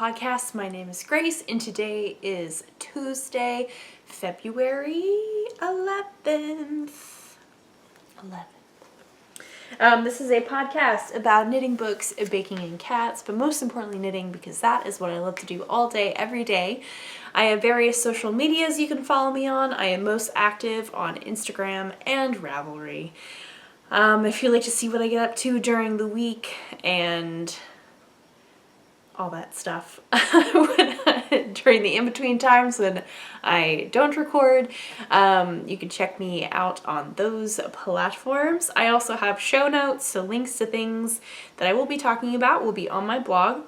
podcast. My name is Grace and today is Tuesday, February 11th. This is a podcast about knitting books, baking, and cats, but most importantly knitting because that is what I love to do all day, every day. I have various social medias you can follow me on. I am most active on Instagram and Ravelry. If you'd like to see what I get up to during the week and all that stuff during the in-between times when I don't record, you can check me out on those platforms. I also have show notes, so links to things that I will be talking about will be on my blog.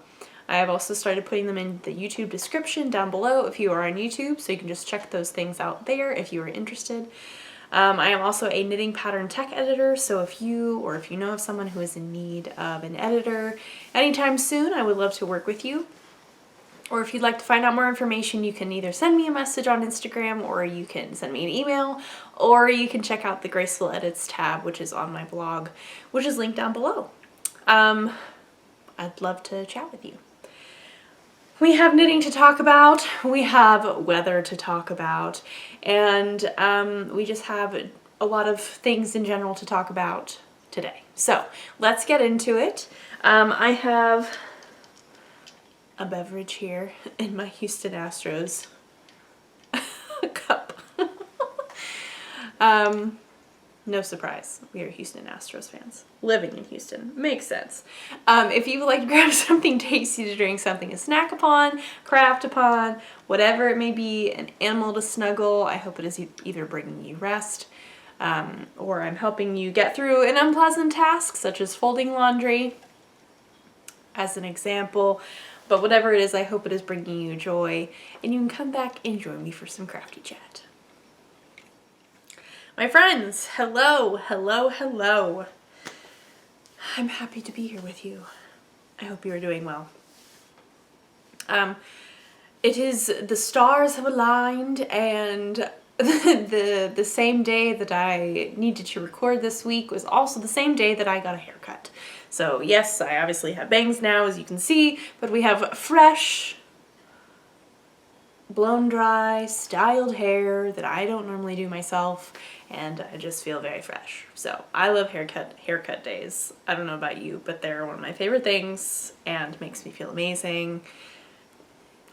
I have also started putting them in the YouTube description down below if you are on YouTube, so you can just check those things out there if you are interested. I am also a knitting pattern tech editor, so if you know of someone who is in need of an editor anytime soon, I would love to work with you. Or if you'd like to find out more information, you can either send me a message on Instagram, or you can send me an email, or you can check out the Graceful Edits tab, which is on my blog, which is linked down below. I'd love to chat with you. We have knitting to talk about, we have weather to talk about, and we just have a lot of things in general to talk about today. So let's get into it. I have a beverage here in my Houston Astros cup. No surprise, we are Houston Astros fans. Living in Houston. Makes sense. If you would like to grab something tasty to drink, something to snack upon, craft upon, whatever it may be, an animal to snuggle, I hope it is either bringing you rest, or I'm helping you get through an unpleasant task, such as folding laundry, as an example. But whatever it is, I hope it is bringing you joy, and you can come back and join me for some crafty chat. My friends, hello, hello, hello. I'm happy to be here with you. I hope you are doing well. It is, the stars have aligned, and the same day that I needed to record this week was also the same day that I got a haircut. So yes, I obviously have bangs now, as you can see, but we have fresh, blown dry, styled hair that I don't normally do myself, and I just feel very fresh. So I love haircut days. I don't know about you, but they're one of my favorite things and makes me feel amazing.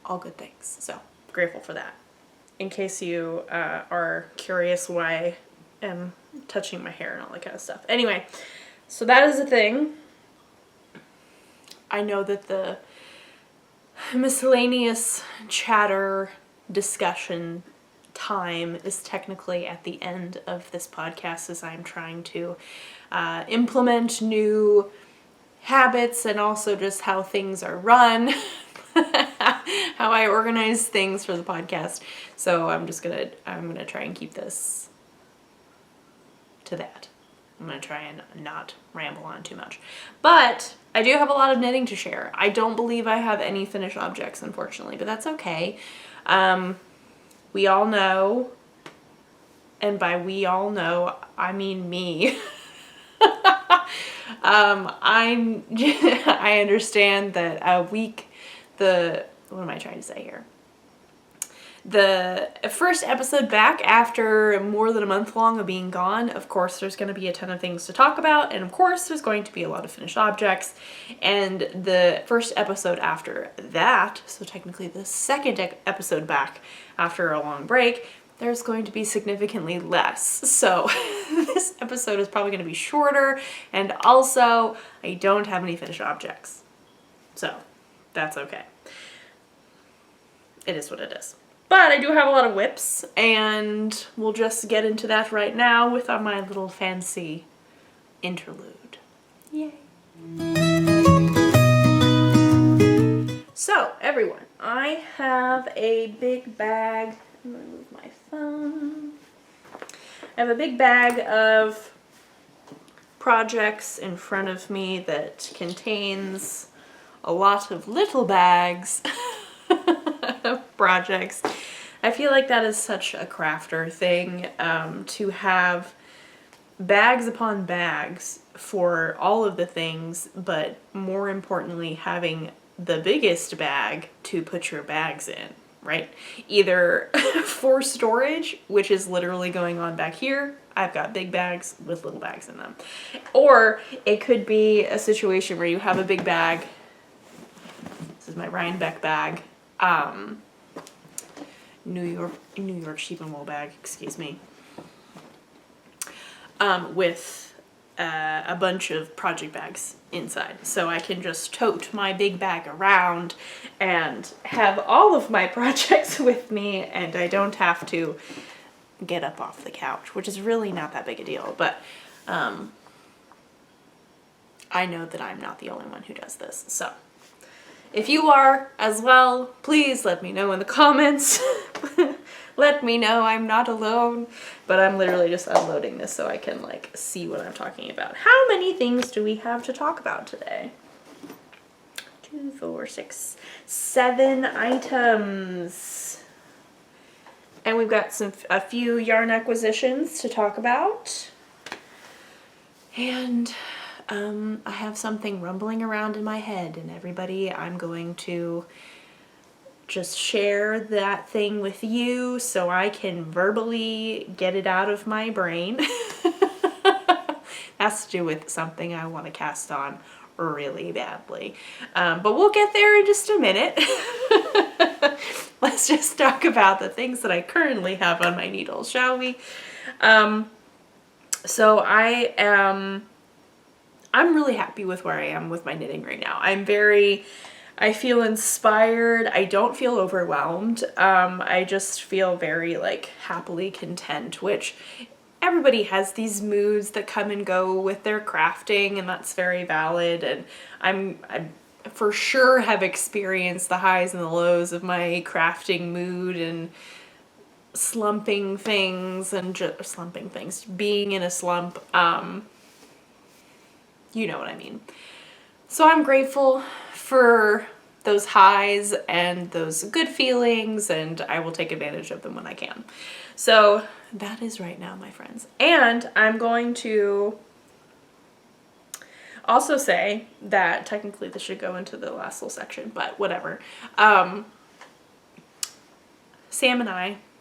All good things. So grateful for that. In case you are curious why I'm touching my hair and all that kind of stuff. Anyway, so that is a thing. I know that the miscellaneous chatter discussion time is technically at the end of this podcast, as I'm trying to implement new habits and also just how things are run, how I organize things for the podcast. So I'm gonna try and keep this to that. I'm gonna try and not ramble on too much, but I do have a lot of knitting to share. I don't believe I have any finished objects, unfortunately, but that's okay. We all know, and by we all know, I mean me. I understand that what am I trying to say here? The first episode back after more than a month long of being gone, of course there's going to be a ton of things to talk about, and of course there's going to be a lot of finished objects. And the first episode after that, so technically the second episode back after a long break, there's going to be significantly less. So this episode is probably going to be shorter, and also I don't have any finished objects. So that's okay. It is what it is. But I do have a lot of whips, and we'll just get into that right now with my little fancy interlude. Yay. So, everyone, I have a big bag. I'm going to move my phone. I have a big bag of projects in front of me that contains a lot of little bags of projects. I feel like that is such a crafter thing, to have bags upon bags for all of the things, but more importantly having the biggest bag to put your bags in, right? Either for storage, which is literally going on back here. I've got big bags with little bags in them. Or it could be a situation where you have a big bag. This is my Rhinebeck bag. New York sheep and wool bag, excuse me. With a bunch of project bags inside. So I can just tote my big bag around and have all of my projects with me, and I don't have to get up off the couch, which is really not that big a deal, but I know that I'm not the only one who does this. So if you are as well, please let me know in the comments. Let me know I'm not alone, but I'm literally just unloading this so I can like see what I'm talking about. How many things do we have to talk about today? 2, 4, 6, 7 items. And we've got a few yarn acquisitions to talk about. And I have something rumbling around in my head, and everybody, I'm going to just share that thing with you so I can verbally get it out of my brain. Has to do with something I want to cast on really badly. But we'll get there in just a minute. Let's just talk about the things that I currently have on my needles, shall we? So I'm really happy with where I am with my knitting right now. I feel inspired. I don't feel overwhelmed. I just feel very like happily content, which everybody has these moods that come and go with their crafting, and that's very valid. And I for sure have experienced the highs and the lows of my crafting mood and slumping things and being in a slump. You know what I mean. So I'm grateful for those highs and those good feelings, and I will take advantage of them when I can. So that is right now, my friends. And I'm going to also say that technically this should go into the last little section, but whatever. Sam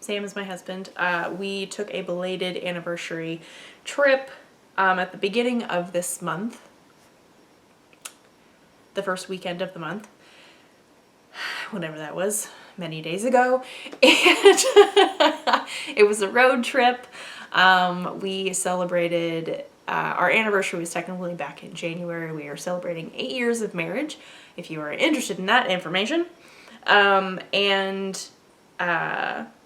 is my husband, we took a belated anniversary trip at the beginning of this month. The first weekend of the month, whatever that was, many days ago, and it was a road trip. We celebrated, our anniversary was technically back in January. We are celebrating 8 years of marriage, if you are interested in that information.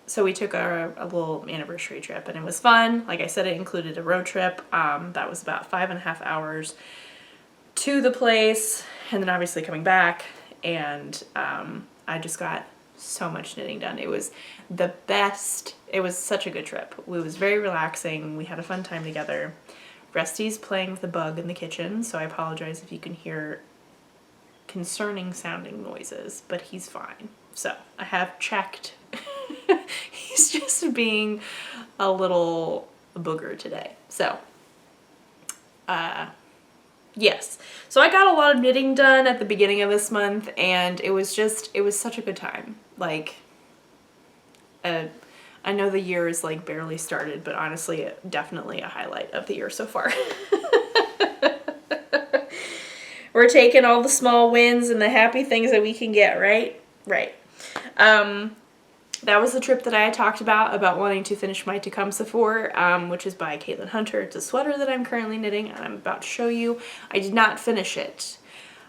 So we took a little anniversary trip, and it was fun. Like I said, it included a road trip. That was about 5.5 hours to the place, and then obviously coming back, and I just got so much knitting done. It was the best. It was such a good trip. It was very relaxing. We had a fun time together. Rusty's playing with a bug in the kitchen, so I apologize if you can hear concerning sounding noises, but he's fine. So I have checked. He's just being a little booger today. So yes. So I got a lot of knitting done at the beginning of this month, and it was such a good time. Like, I know the year is like barely started, but honestly, definitely a highlight of the year so far. We're taking all the small wins and the happy things that we can get, right? Right. That was the trip that I had talked about wanting to finish my Tecumseh for, which is by Caitlin Hunter. It's a sweater that I'm currently knitting, and I'm about to show you. I did not finish it.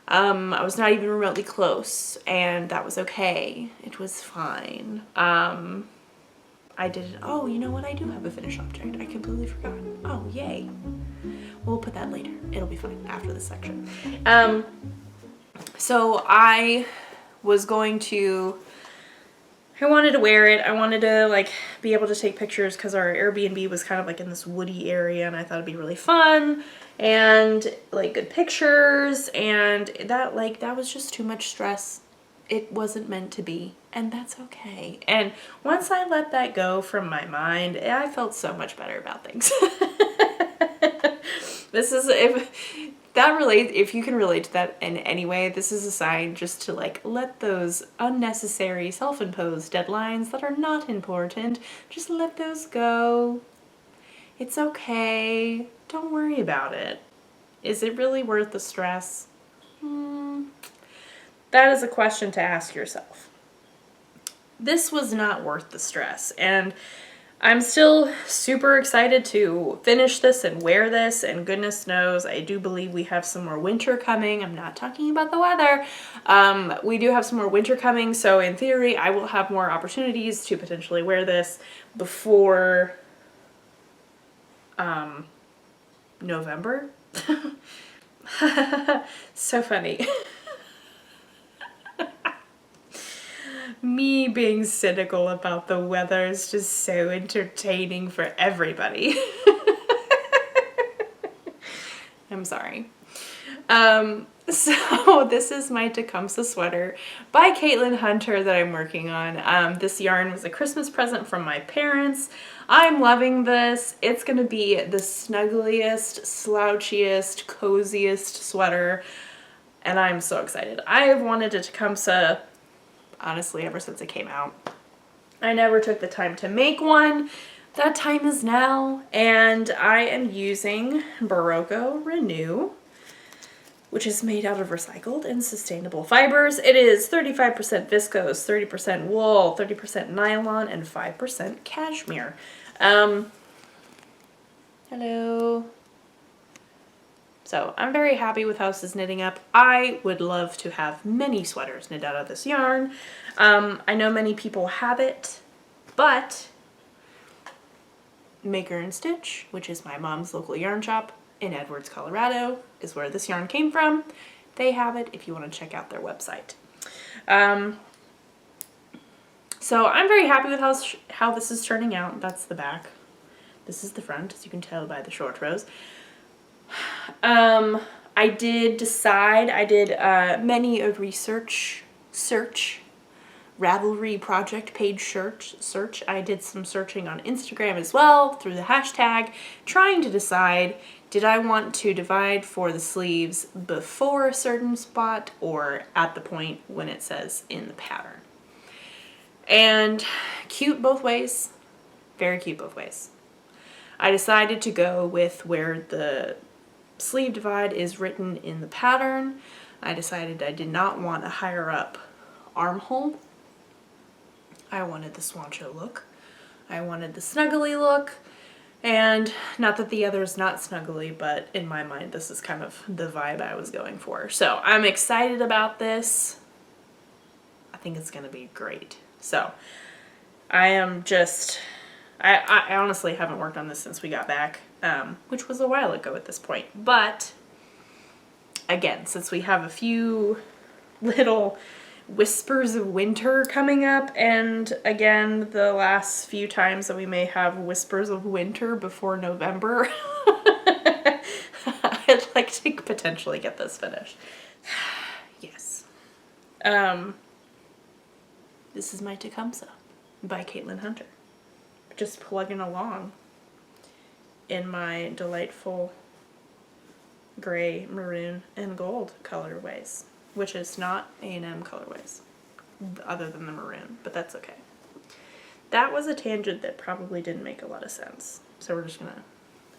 I was not even remotely close, and that was okay. It was fine. I did, oh, you know what? I do have a finished object. I completely forgot. Oh, yay. We'll put that later. It'll be fine after this section. So I was going to, I wanted to wear it. I wanted to like be able to take pictures because our Airbnb was kind of like in this woody area, and I thought it'd be really fun and like good pictures, and that was just too much stress. It wasn't meant to be, and that's okay. And once I let that go from my mind, I felt so much better about things. that relate, if you can relate to that in any way, this is a sign just to like let those unnecessary self-imposed deadlines that are not important, just let those go. It's okay. Don't worry about it. Is it really worth the stress? That is a question to ask yourself. This was not worth the stress, and I'm still super excited to finish this and wear this, and goodness knows I do believe we have some more winter coming. I'm not talking about the weather. We do have some more winter coming, so in theory I will have more opportunities to potentially wear this before November. So funny. Me being cynical about the weather is just so entertaining for everybody. I'm sorry. So this is my Tecumseh sweater by Caitlin Hunter that I'm working on. This yarn was a Christmas present from my parents. I'm loving this. It's gonna be the snuggliest, slouchiest, coziest sweater, and I'm so excited. I have wanted a Tecumseh honestly ever since it came out. I never took the time to make one. That time is now, and I am using Berroco Renew, which is made out of recycled and sustainable fibers. It is 35% viscose, 30% wool, 30% nylon, and 5% cashmere. Hello. So I'm very happy with how this is knitting up. I would love to have many sweaters knit out of this yarn. I know many people have it, but Maker+Stitch, which is my mom's local yarn shop in Edwards, Colorado, is where this yarn came from. They have it if you want to check out their website. So I'm very happy with how this is turning out. That's the back. This is the front, as you can tell by the short rows. I did decide, I did many a research search, Ravelry project page search. I did some searching on Instagram as well through the hashtag, trying to decide, did I want to divide for the sleeves before a certain spot or at the point when it says in the pattern. And cute both ways, very cute both ways. I decided to go with where the sleeve divide is written in the pattern. I decided I did not want a higher up armhole. I wanted the swancho look. I wanted the snuggly look. And not that the other is not snuggly, but in my mind this is kind of the vibe I was going for. So I'm excited about this. I think it's gonna be great. So I am just, I honestly haven't worked on this since we got back, which was a while ago at this point. But again, since we have a few little whispers of winter coming up, and again, the last few times that we may have whispers of winter before November, I'd like to potentially get this finished. Yes. This is my Tecumseh by Caitlin Hunter. Just plugging along in my delightful gray, maroon, and gold colorways, which is not A&M colorways, other than the maroon, but that's okay. That was a tangent that probably didn't make a lot of sense, so we're just gonna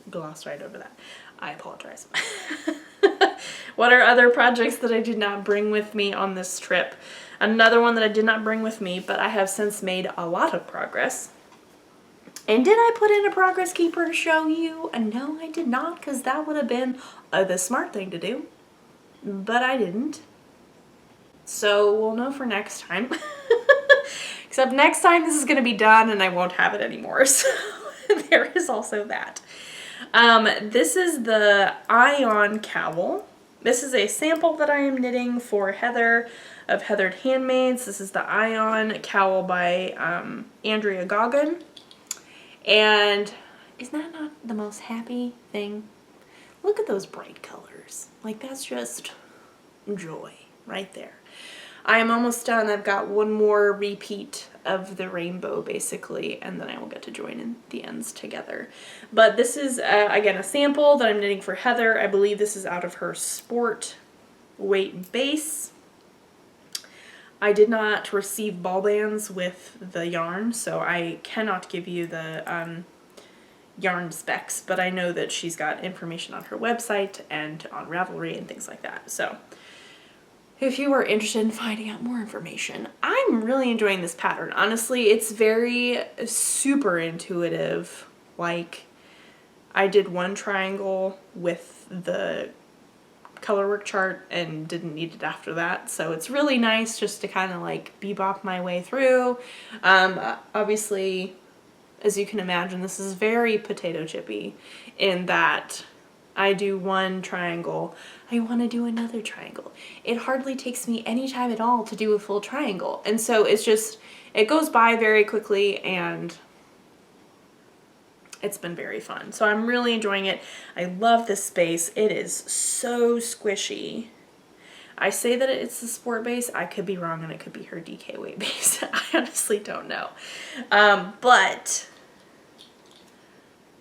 gloss right over that. I apologize. What are other projects that I did not bring with me on this trip? Another one that I did not bring with me, but I have since made a lot of progress. And did I put in a progress keeper to show you? No, I did not, because that would have been the smart thing to do. But I didn't. So we'll know for next time. Except next time this is going to be done and I won't have it anymore. So there is also that. This is the Aion Cowl. This is a sample that I am knitting for Heather of Heathered Handmades. This is the Aion Cowl by Andrea Gaughan. And isn't that not the most happy thing? Look at those bright colors. Like, that's just joy right there. I am almost done. I've got one more repeat of the rainbow basically, and then I will get to join in the ends together. But this is again a sample that I'm knitting for Heather. I believe this is out of her sport weight base. I did not receive ball bands with the yarn, so I cannot give you the yarn specs, but I know that she's got information on her website and on Ravelry and things like that. So if you are interested in finding out more information, I'm really enjoying this pattern. Honestly, it's very super intuitive. Like, I did one triangle with the colorwork chart and didn't need it after that, so it's really nice just to kind of like bebop my way through. Obviously, as you can imagine, this is very potato chippy in that I do one triangle, I want to do another triangle. It hardly takes me any time at all to do a full triangle, and so it's just, it goes by very quickly, and it's been very fun. So I'm really enjoying it. I love this space. It is so squishy. I say that it's the sport base. I could be wrong, and it could be her DK weight base. I honestly don't know. But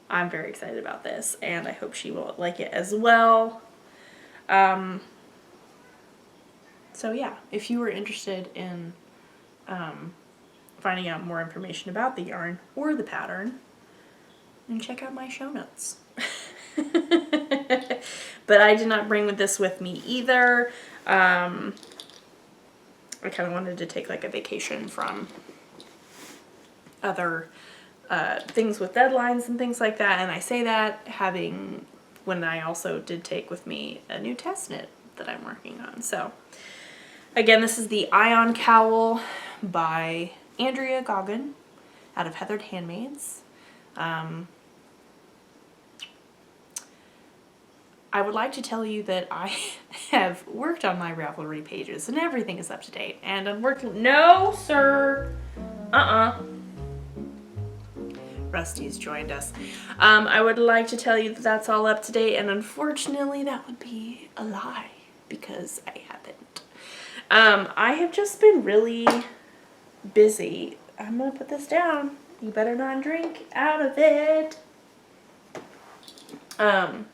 I'm very excited about this, and I hope she will like it as well. So yeah, if you were interested in finding out more information about the yarn or the pattern, then check out my show notes. But I did not bring this with me either. I kind of wanted to take like a vacation from other things with deadlines and things like that, and I say that having, when I also did take with me a new test knit that I'm working on. So again, this is the Aion Cowl by Andrea Gaughan out of Heather Handmades. I would like to tell you that I have worked on my Ravelry pages and everything is up to date, and I'm working, no sir, Rusty's joined us. I would like to tell you that that's all up to date, and unfortunately that would be a lie because I haven't. I have just been really busy. I'm gonna put this down. You better not drink out of it. I've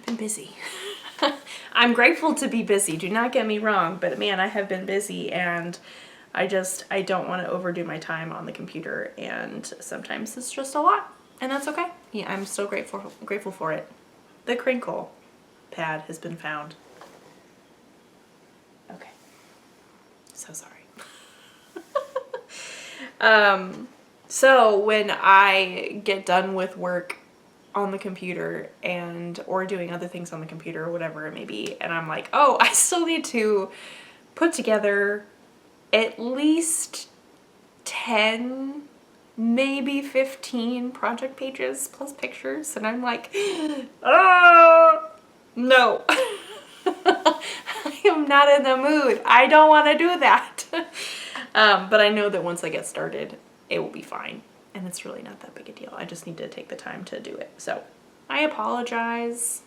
been busy. I'm grateful to be busy, do not get me wrong, but man, I have been busy, and I don't want to overdo my time on the computer, and sometimes it's just a lot, and that's okay. Yeah, I'm so grateful for it. The crinkle pad has been found. Okay. So sorry. So when I get done with work on the computer or doing other things on the computer or whatever it may be, and I'm like, oh, I still need to put together at least 10, maybe 15 project pages plus pictures, and I'm like, oh, no. I am not in the mood. I don't want to do that. But I know that once I get started, it will be fine. And it's really not that big a deal. I just need to take the time to do it. So I apologize.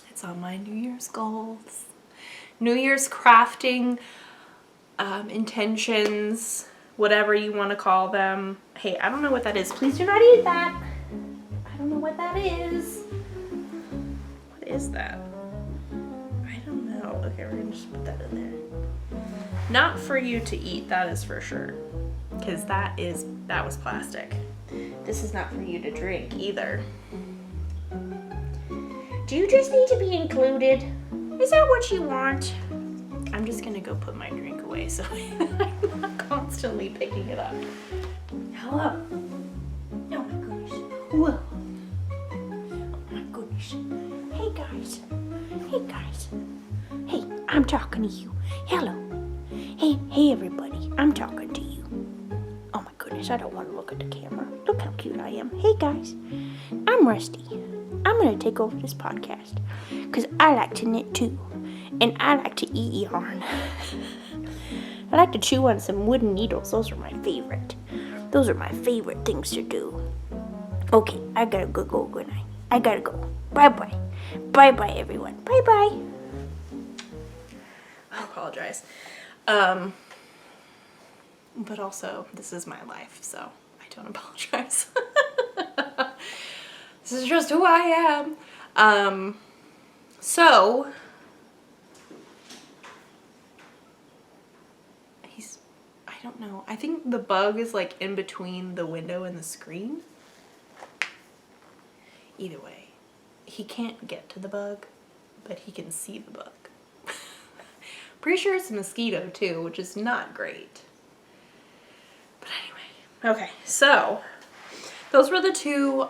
It's on my New Year's goals. New Year's crafting intentions, whatever you want to call them. Hey, I don't know what that is. Please do not eat that. I don't know what that is. What is that? I don't know. Okay, we're going to just put that in there. Not for you to eat, that is for sure. Because that was plastic. This is not for you to drink either. Do you just need to be included? Is that what you want? I'm just gonna go put my drink away so I'm not constantly picking it up. Hello. Oh my goodness. Whoa. Oh my goodness. Hey guys. Hey guys. Hey, I'm talking to you. Hello. Hey everybody. I'm talking to you. Oh my goodness, I don't want to look at the camera. Look how cute I am. Hey guys, I'm Rusty. I'm going to take over this podcast because I like to knit too. And I like to eat yarn. I like to chew on some wooden needles. Those are my favorite. Those are my favorite things to do. Okay, I gotta go, good night. I gotta go. Bye-bye. Bye-bye, everyone. Bye-bye. I apologize. but also this is my life, so I don't apologize. This is just who I am. So I don't know. I think the bug is like in between the window and the screen. Either way, he can't get to the bug, but he can see the bug. Pretty sure it's a mosquito too, which is not great. But anyway, okay, so those were the two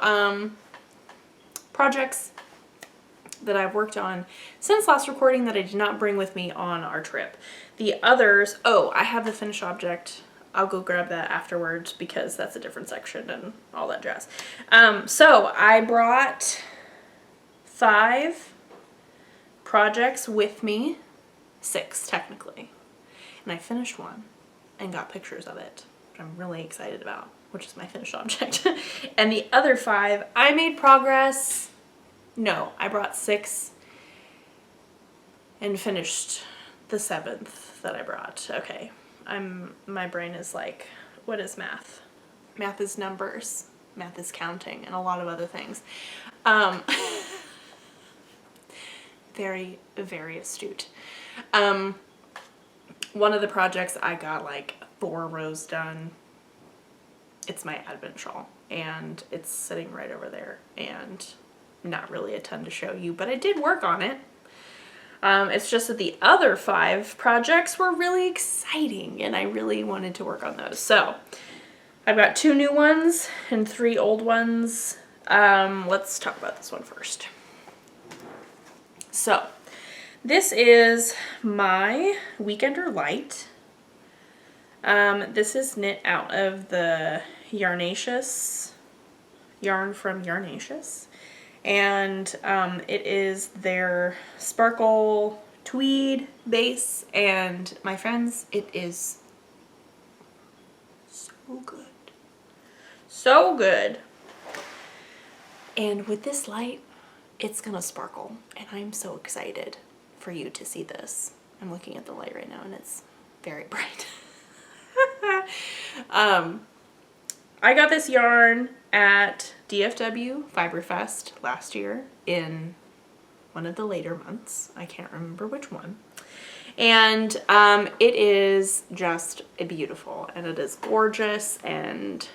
projects that I've worked on since last recording that I did not bring with me on our trip. The others, oh, I have the finished object. I'll go grab that afterwards because that's a different section and all that jazz. So I brought 5 projects with me, 6 technically, and I finished one and got pictures of it, which I'm really excited about, which is my finished object. And the other 5, I made progress. No, I brought 6 and finished the 7th that I brought. Okay, my brain is like, what is math? Math is numbers, math is counting, and a lot of other things. Very, very astute. One of the projects I got like 4 rows done. It's my Advent shawl, and it's sitting right over there, and not really a ton to show you, but I did work on it. It's just that the other 5 projects were really exciting, and I really wanted to work on those. So I've got 2 new ones and 3 old ones. Let's talk about this one first. So this is my Weekender Light. This is knit out of the Yarnaceous yarn from Yarnaceous. And it is their sparkle tweed base, and my friends, it is so good. So good. And with this light, it's gonna sparkle, and I'm so excited for you to see this. I'm looking at the light right now, and it's very bright. I got this yarn at DFW Fiberfest last year in one of the later months. I can't remember which one. And it is just beautiful, and it is gorgeous, and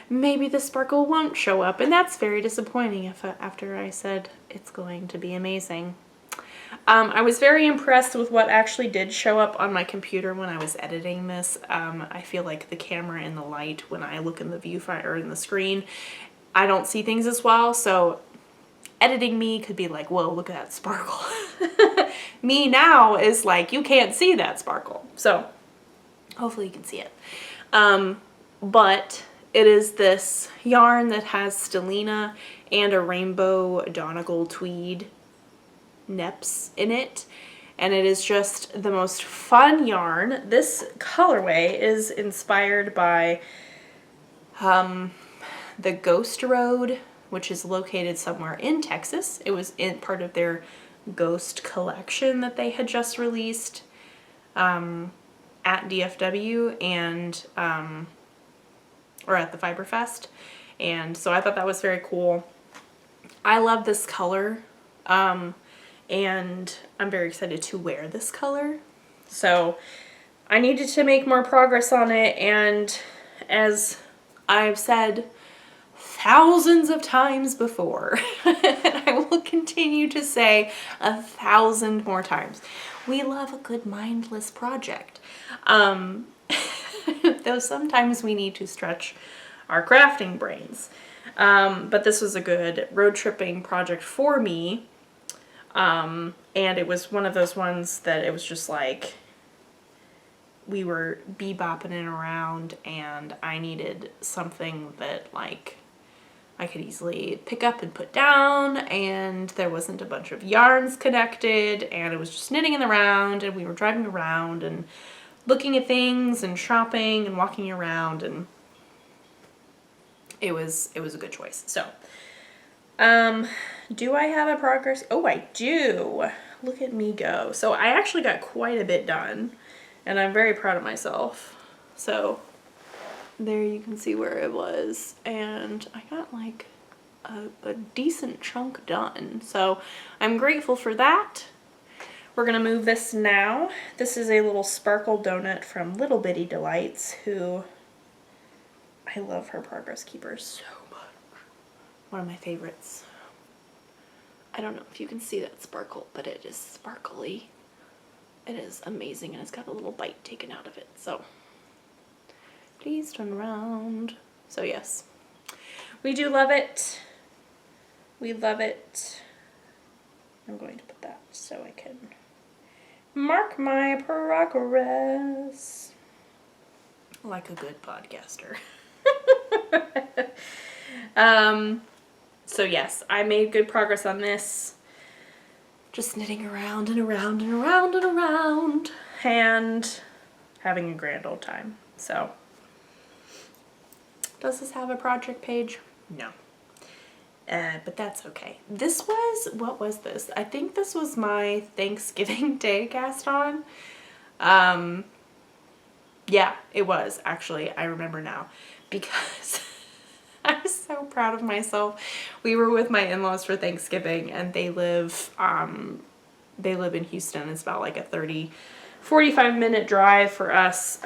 maybe the sparkle won't show up, and that's very disappointing after I said it's going to be amazing. I was very impressed with what actually did show up on my computer when I was editing this. I feel like the camera and the light, when I look in the viewfinder or in the screen, I don't see things as well, so editing me could be like, whoa, look at that sparkle. Me now is like, you can't see that sparkle. So hopefully you can see it. But it is this yarn that has stellina and a rainbow Donegal tweed neps in it, and it is just the most fun yarn. This colorway is inspired by the Ghost Road, which is located somewhere in Texas. It was in part of their Ghost collection that they had just released at DFW and or at the Fiberfest, and so I thought that was very cool. I love this color. And I'm very excited to wear this color. So I needed to make more progress on it, and as I've said thousands of times before, and I will continue to say 1,000 more times, we love a good mindless project. Though sometimes we need to stretch our crafting brains. But this was a good road tripping project for me. And it was one of those ones that it was just like, we were bebopping it around, and I needed something that like I could easily pick up and put down, and there wasn't a bunch of yarns connected, and it was just knitting in the round, and we were driving around and looking at things and shopping and walking around, and it was a good choice. So do I have a progress? Oh, I do. Look at me go. So I actually got quite a bit done and I'm very proud of myself. So there you can see where it was, and I got like a decent chunk done. So I'm grateful for that. We're gonna move this now. This is a little sparkle donut from Little Bitty Delights, who I love her progress keepers so much. One of my favorites. I don't know if you can see that sparkle, but it is sparkly. It is amazing, and it's got a little bite taken out of it. So please turn around. So yes, we do love it. We love it. I'm going to put that so I can mark my progress like a good podcaster. So yes, I made good progress on this. Just knitting around and around and around and around and having a grand old time. So does this have a project page? No. But that's okay. This was, what was this? I think this was my Thanksgiving Day cast on. Yeah, it was actually. I remember now because I was so proud of myself. We were with my in-laws for Thanksgiving, and they live in Houston. It's about like a 45-minute drive for us,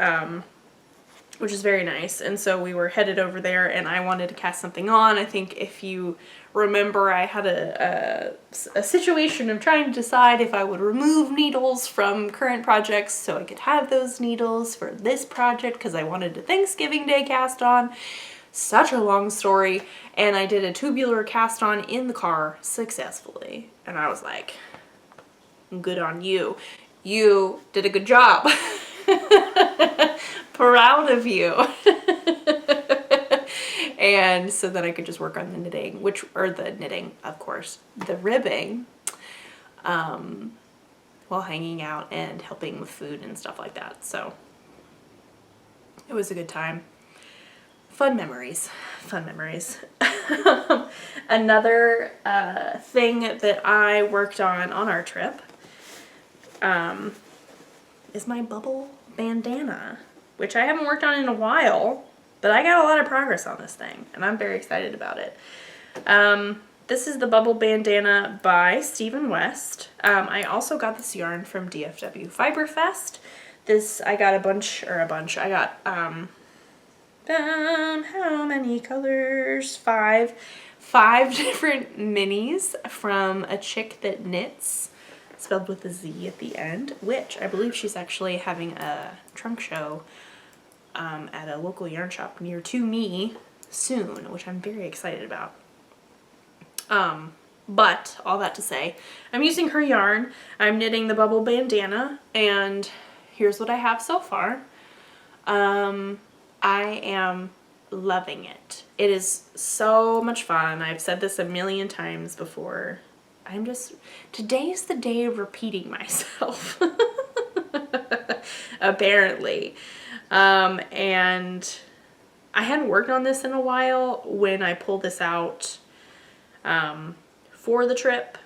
which is very nice. And so we were headed over there, and I wanted to cast something on. I think if you remember, I had a situation of trying to decide if I would remove needles from current projects so I could have those needles for this project because I wanted a Thanksgiving Day cast on. Such a long story. And I did a tubular cast on in the car successfully. And I was like, good on you. You did a good job. Proud of you. And so then I could just work on the knitting, of course, the ribbing, while hanging out and helping with food and stuff like that. So it was a good time. Fun memories. Fun memories. Another thing that I worked on our trip is my bubble bandana, which I haven't worked on in a while, but I got a lot of progress on this thing, and I'm very excited about it. This is the bubble bandana by Stephen West. I also got this yarn from DFW Fiberfest. This, I got I got, how many colors? Five different minis from a chick that knits, spelled with a Z at the end, which I believe she's actually having a trunk show at a local yarn shop near to me soon, which I'm very excited about. But all that to say, I'm using her yarn. I'm knitting the bubble bandana, and here's what I have so far. I am loving it. It is so much fun. I've said this a million times before. Today's the day of repeating myself. Apparently. And I hadn't worked on this in a while when I pulled this out for the trip,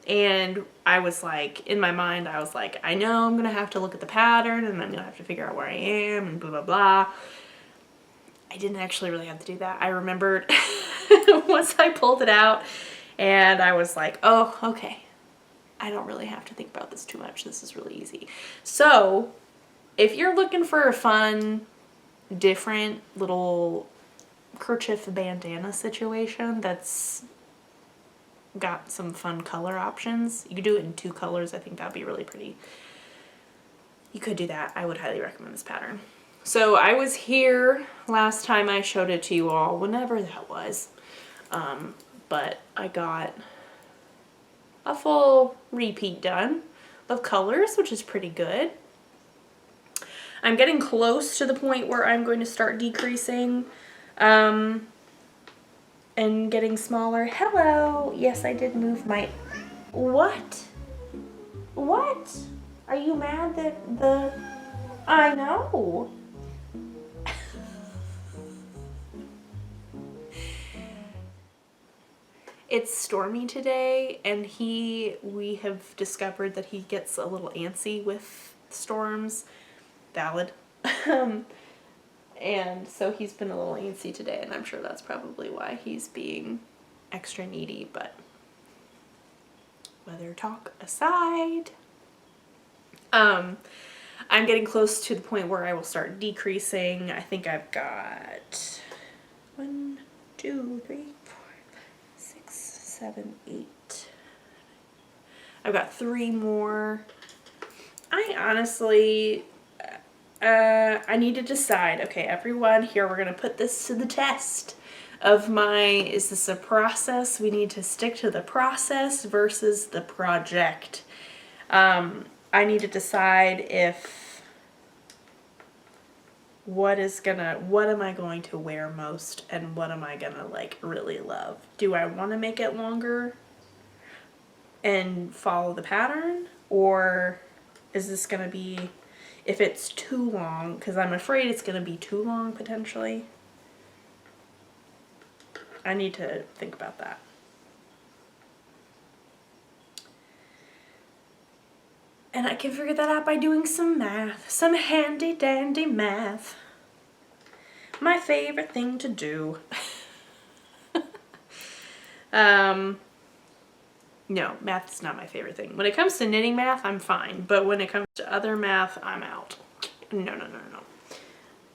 and I was like, in my mind, I was like, I know I'm gonna have to look at the pattern and I'm gonna have to figure out where I am and blah blah blah. I didn't actually really have to do that. I remembered once I pulled it out, and I was like, oh, okay, I don't really have to think about this too much. This is really easy. So if you're looking for a fun, different little kerchief bandana situation that's got some fun color options, you could do it in 2 colors. I think that'd be really pretty. You could do that. I would highly recommend this pattern. So I was here last time I showed it to you all, whenever that was. But I got a full repeat done of colors, which is pretty good. I'm getting close to the point where I'm going to start decreasing and getting smaller. Hello! Yes, I did move my... What? What? Are you mad that the... I know! It's stormy today, and we have discovered that he gets a little antsy with storms. valid. And so he's been a little antsy today, and I'm sure that's probably why he's being extra needy, but weather talk aside, I'm getting close to the point where I will start decreasing. I think I've got 1, 2, 3, 4, 6, 7, 8. I've got 3 more. I honestly, I need to decide. Okay, everyone, here we're gonna put this to the test of is this a process? We need to stick to the process versus the project. I need to decide what am I going to wear most, and what am I gonna like really love? Do I want to make it longer and follow the pattern, or is this gonna be, if it's too long, because I'm afraid it's gonna be too long potentially. I need to think about that. And I can figure that out by doing some math, some handy dandy math. My favorite thing to do. No, math is not my favorite thing. When it comes to knitting math, I'm fine. But when it comes to other math, I'm out. No.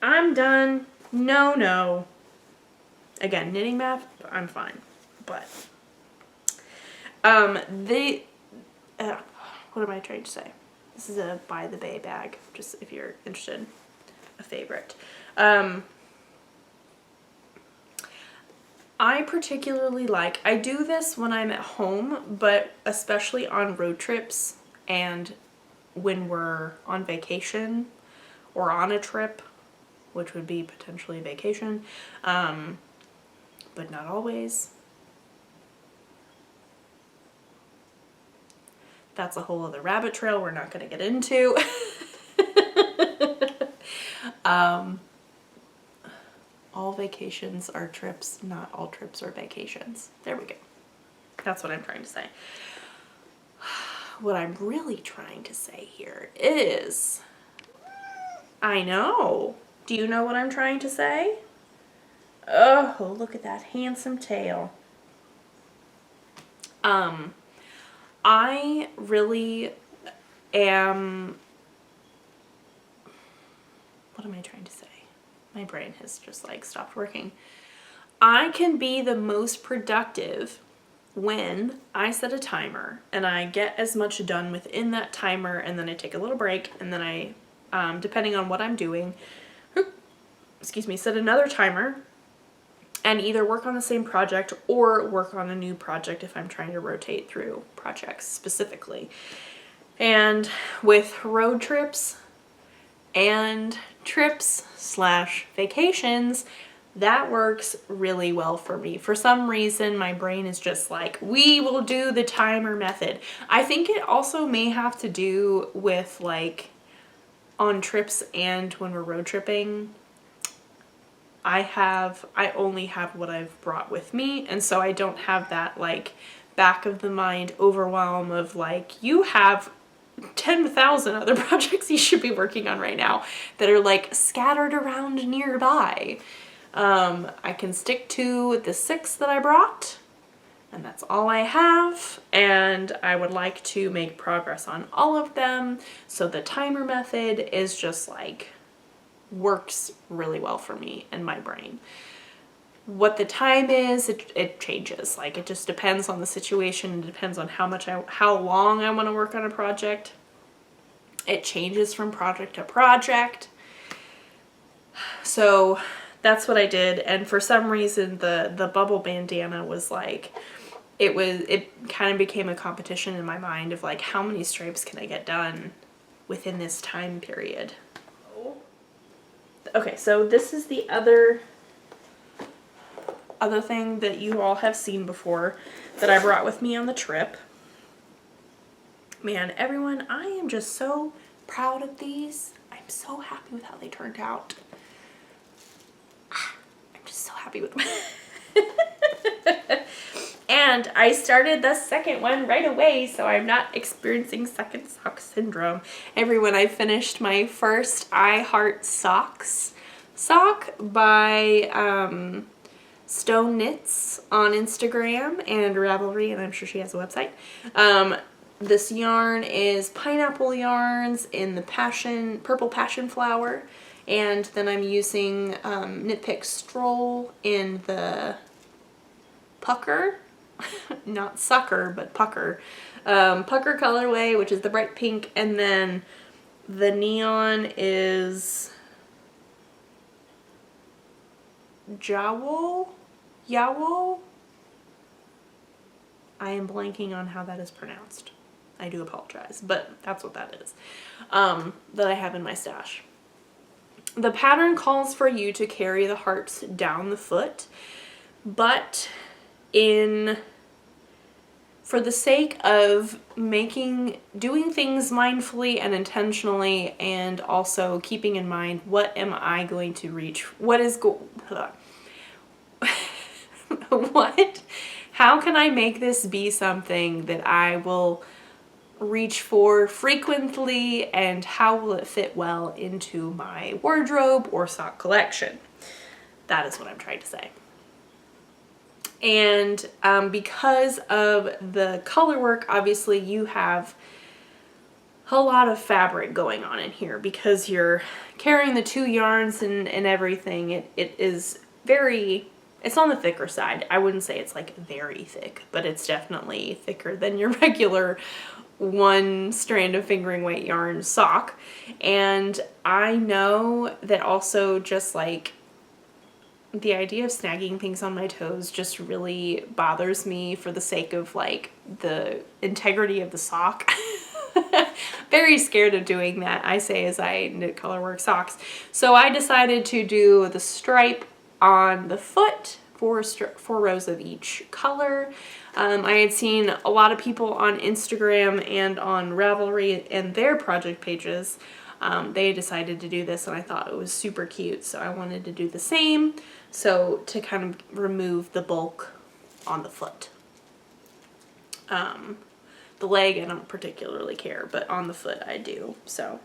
I'm done. No. Again, knitting math, I'm fine. But, what am I trying to say? This is a By the Bay bag, just if you're interested, a favorite. I particularly I do this when I'm at home, but especially on road trips and when we're on vacation or on a trip, which would be potentially vacation, but not always. That's a whole other rabbit trail we're not going to get into. All vacations are trips, not all trips are vacations. There we go. That's what I'm trying to say. What I'm really trying to say here is, I know. Do you know what I'm trying to say? Oh, look at that handsome tail. I really am, what am I trying to say? My brain has just stopped working. I can be the most productive when I set a timer and I get as much done within that timer, and then I take a little break, and then I, depending on what I'm doing, set another timer and either work on the same project or work on a new project if I'm trying to rotate through projects specifically. And with road trips and trips/vacations, that works really well for me. For some reason, my brain is just we will do the timer method. I think it also may have to do with on trips and when we're road tripping, I only have what I've brought with me, and so I don't have that back of the mind overwhelm of you have 10,000 other projects you should be working on right now that are scattered around nearby. I can stick to the 6 that I brought, and that's all I have, and I would like to make progress on all of them, so the timer method is just works really well for me and my brain. What the time is, it changes. It just depends on the situation. It depends on how long I want to work on a project. It changes from project to project. So that's what I did. And for some reason, the bubble bandana was it kind of became a competition in my mind of how many stripes can I get done within this time period. Okay, so this is the other thing that you all have seen before that I brought with me on the trip. Man, everyone, I am just so proud of these. I'm so happy with how they turned out. I'm just so happy with them. And And I started the second one right away, so I'm not experiencing second sock syndrome. Everyone, I finished my first I Heart Socks sock by Stone Knits on Instagram and Ravelry, and I'm sure she has a website. This yarn is Pineapple Yarns in the Purple Passion Flower, and then I'm using Stroll in the Pucker, not Sucker, but Pucker. Pucker colorway, which is the bright pink, and then the neon is Jowl? I am blanking on how that is pronounced. I do apologize, but that's what that is, that I have in my stash. The pattern calls for you to carry the hearts down the foot, but for the sake of doing things mindfully and intentionally, and also keeping in mind, what am I going to reach? How can I make this be something that I will reach for frequently, and how will it fit well into my wardrobe or sock collection? That is what I'm trying to say. And because of the color work, obviously you have a lot of fabric going on in here because you're carrying the 2 yarns and everything. It's on the thicker side. I wouldn't say it's like very thick, but it's definitely thicker than your regular 1 strand of fingering weight yarn sock. And I know that also, just like, the idea of snagging things on my toes just really bothers me for the sake of like the integrity of the sock. Very scared of doing that, I say, as I knit colorwork socks. So I decided to do the stripe on the foot, 4 rows of each color. I had seen a lot of people on Instagram and on Ravelry and their project pages. They decided to do this, and I thought it was super cute, so I wanted to do the same, so to kind of remove the bulk on the foot. The leg I don't particularly care, but on the foot I do. So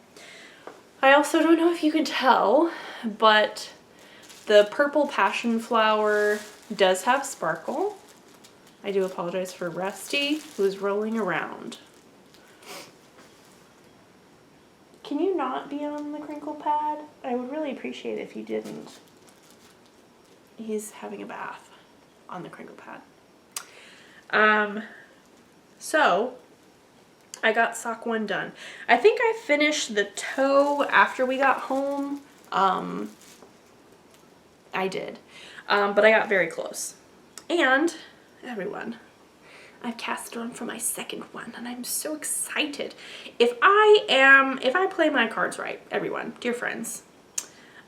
I also don't know if you can tell, but the Purple Passion Flower does have sparkle. I do apologize for Rusty, who's rolling around. Can you not be on the crinkle pad? I would really appreciate it if you didn't. He's having a bath on the crinkle pad. So I got sock 1 done. I think I finished the toe after we got home. I did. But I got very close. And everyone, I've cast on for my second one, and I'm so excited. If I play my cards right, everyone, dear friends,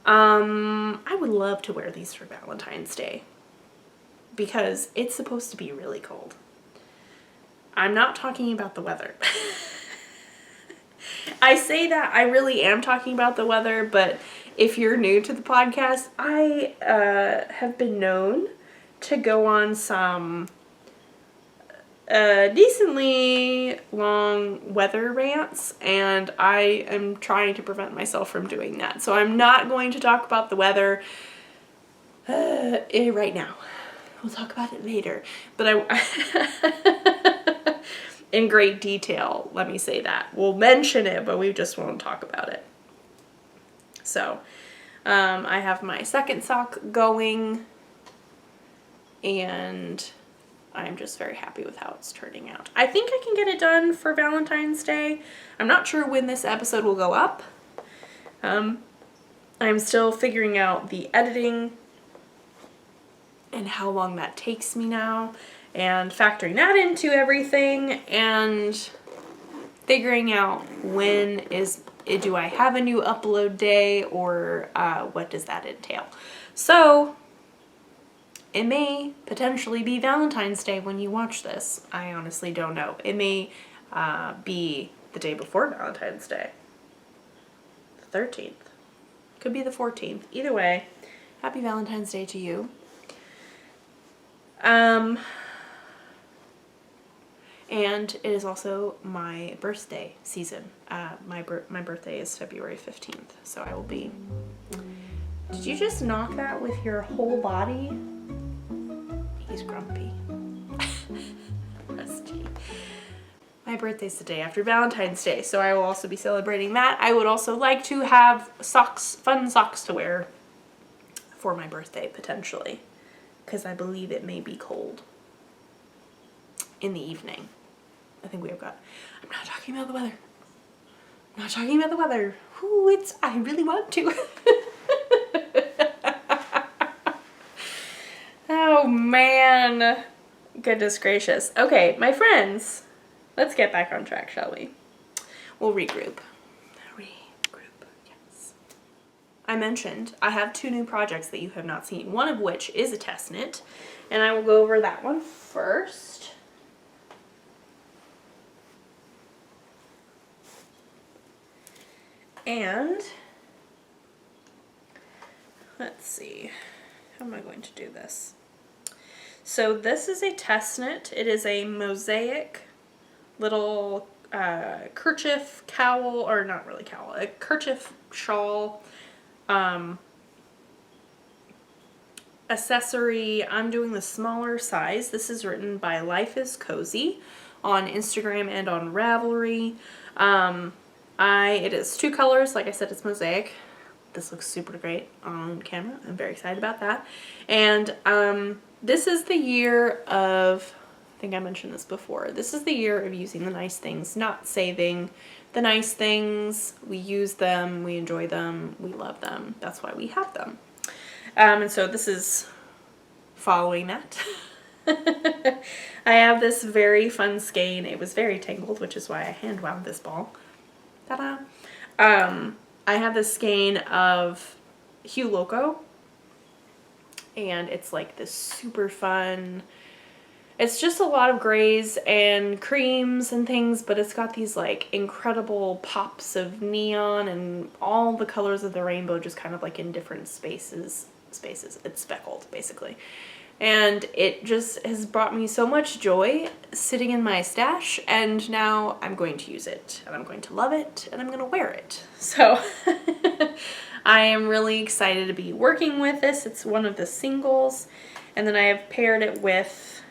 I would love to wear these for Valentine's Day because it's supposed to be really cold. I'm not talking about the weather. I say that, I really am talking about the weather, but if you're new to the podcast, I have been known to go on some decently long weather rants, and I am trying to prevent myself from doing that. So I'm not going to talk about the weather right now. We'll talk about it later. But in great detail, let me say that. We'll mention it, but we just won't talk about it. So I have my second sock going, and I'm just very happy with how it's turning out. I think I can get it done for Valentine's Day. I'm not sure when this episode will go up. I'm still figuring out the editing and how long that takes me now, and factoring that into everything, and figuring out do I have a new upload day, or what does that entail. So it may potentially be Valentine's Day when you watch this. I honestly don't know. It may be the day before Valentine's Day. The 13th. Could be the 14th. Either way, happy Valentine's Day to you. And it is also my birthday season. My birthday is February 15th, so I will be... Did you just knock that with your whole body? He's grumpy. Rusty. My birthday's the day after Valentine's Day, so I will also be celebrating that. I would also like to have socks, fun socks to wear for my birthday, potentially, because I believe it may be cold in the evening. I think we have got... I'm not talking about the weather. I'm not talking about the weather. Ooh, I really want to. Oh, man. Goodness gracious. Okay, my friends, let's get back on track, shall we? We'll regroup. Yes. I mentioned I have 2 new projects that you have not seen, one of which is a test knit, and I will go over that one first. And let's see, how am I going to do this? So this is a test knit. It is a mosaic little kerchief cowl, or not really cowl, a kerchief shawl accessory. I'm doing the smaller size. This is written by Life is Cozy on Instagram and on Ravelry. It is 2 colors. Like I said, it's mosaic. This looks super great on camera. I'm very excited about that. And this is the year of, I think I mentioned this before, this is the year of using the nice things, not saving the nice things. We use them, we enjoy them, we love them. That's why we have them. And so this is following that. I have this very fun skein. It was very tangled, which is why I hand wound this ball. Ta-da! I have this skein of Hue Loco, and it's like this super fun, it's just a lot of grays and creams and things, but it's got these like incredible pops of neon and all the colors of the rainbow just kind of like in different spaces. It's speckled basically. And it just has brought me so much joy sitting in my stash, and now I'm going to use it, and I'm going to love it, and I'm going to wear it. So I am really excited to be working with this. It's one of the singles, and then I have paired it with,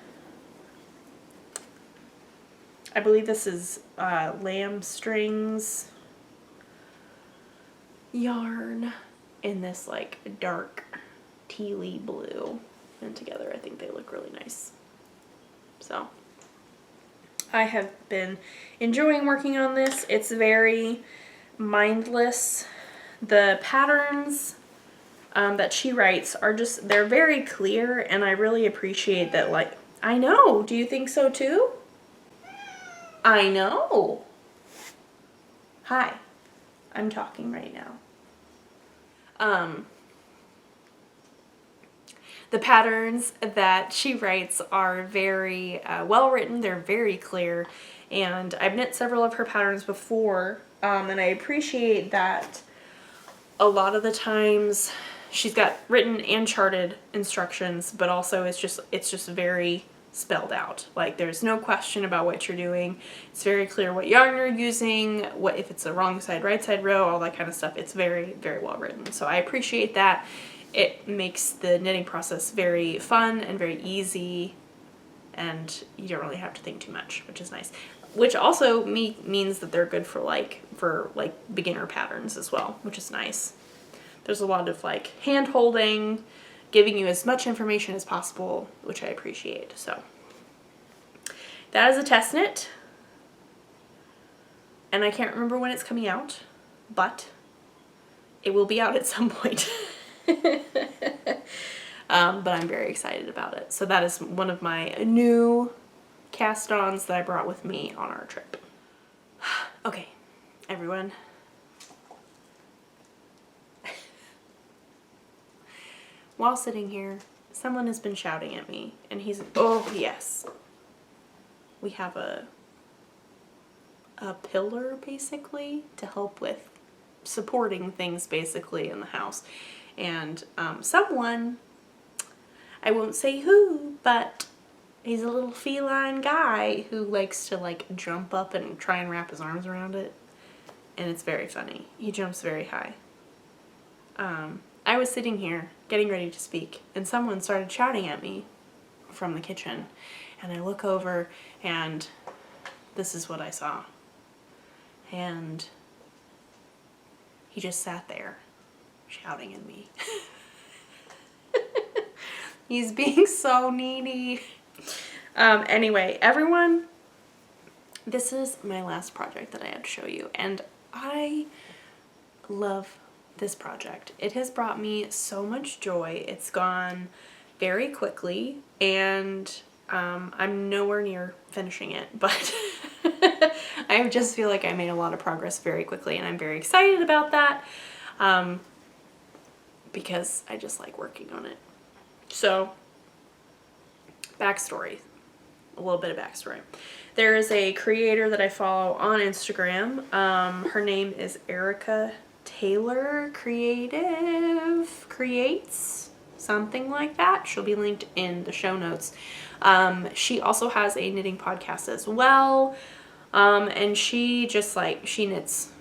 I believe this is Lambstrings yarn in this like dark tealy blue. And together I think they look really nice. So I have been enjoying working on this. It's very mindless. The patterns that she writes are just, they're very clear, and I really appreciate that. Like, I know, do you think so too? I know. Hi, I'm talking right now. The patterns that she writes are very well written, they're very clear, and I've knit several of her patterns before, and I appreciate that a lot of the times she's got written and charted instructions, but also it's just very spelled out. Like, there's no question about what you're doing. It's very clear what yarn you're using, what if it's a wrong side, right side row, all that kind of stuff. It's very, very well written. So I appreciate that. It makes the knitting process very fun and very easy, and you don't really have to think too much, which is nice. Which also means that they're good for beginner patterns as well, which is nice. There's a lot of like hand holding, giving you as much information as possible, which I appreciate. So that is a test knit, and I can't remember when it's coming out, but it will be out at some point. But I'm very excited about it. So that is one of my new cast-ons that I brought with me on our trip. Okay, everyone. While sitting here, someone has been shouting at me, and he's, oh yes. We have a pillar, basically, to help with supporting things, basically, in the house. And someone, I won't say who, but He's a little feline guy who likes to like jump up and try and wrap his arms around it. And it's very funny. He jumps very high. I was sitting here getting ready to speak and someone started shouting at me from the kitchen. And I look over and this is what I saw. And he just sat there shouting at me. He's being so needy. Anyway, everyone, this is my last project that I had to show you, and I love this project. It has brought me so much joy. It's gone very quickly, and I'm nowhere near finishing it, but I just feel like I made a lot of progress very quickly, and I'm very excited about that, because I just like working on it. So, backstory. A little bit of backstory. There is a creator that I follow on Instagram. Her name is Erica Taylor Creates, something like that. She'll be linked in the show notes. She also has a knitting podcast as well. And she just she knits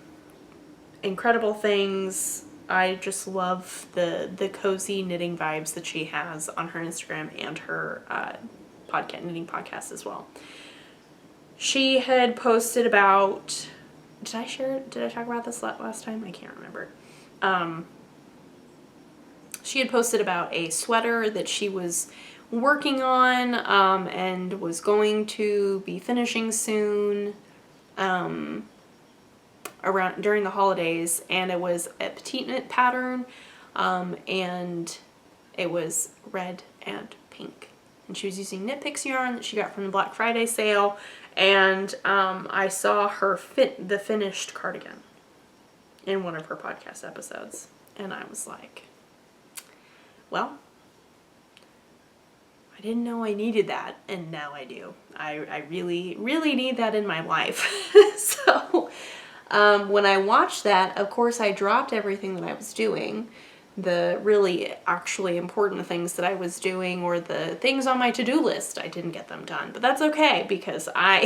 incredible things. I just love the cozy knitting vibes that she has on her Instagram and her knitting podcast as well. She had posted about, did I talk about this last time? I can't remember. She had posted about a sweater that she was working on and was going to be finishing soon during the holidays, and it was a petite knit pattern, and it was red and pink. And she was using Knit Picks yarn that she got from the Black Friday sale, and I saw her the finished cardigan in one of her podcast episodes, and I was like, well, I didn't know I needed that, and now I do. I really, really need that in my life. So when I watched that, of course I dropped everything that I was doing. The really actually important things that I was doing, or the things on my to-do list, I didn't get them done. But that's okay, because I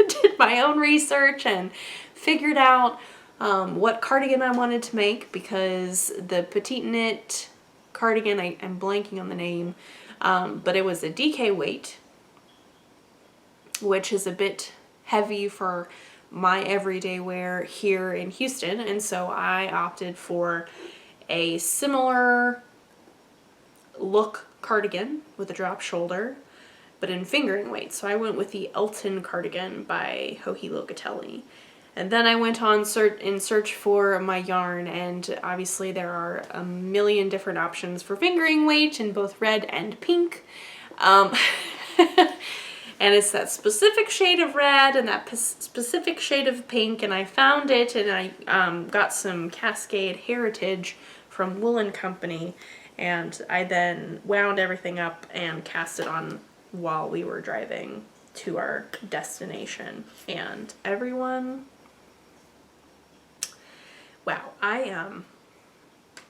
did my own research and figured out what cardigan I wanted to make, because the petite knit cardigan, I'm blanking on the name, but it was a DK weight, which is a bit heavy for my everyday wear here in Houston, and so I opted for a similar look cardigan with a drop shoulder, but in fingering weight. So I went with the Elton cardigan by Locatelli. And then I went on in search for my yarn, and obviously there are a million different options for fingering weight in both red and pink. And it's that specific shade of red and that specific shade of pink, and I found it, and I got some Cascade Heritage from Woolen Company, and I then wound everything up and cast it on while we were driving to our destination. And everyone, wow, I am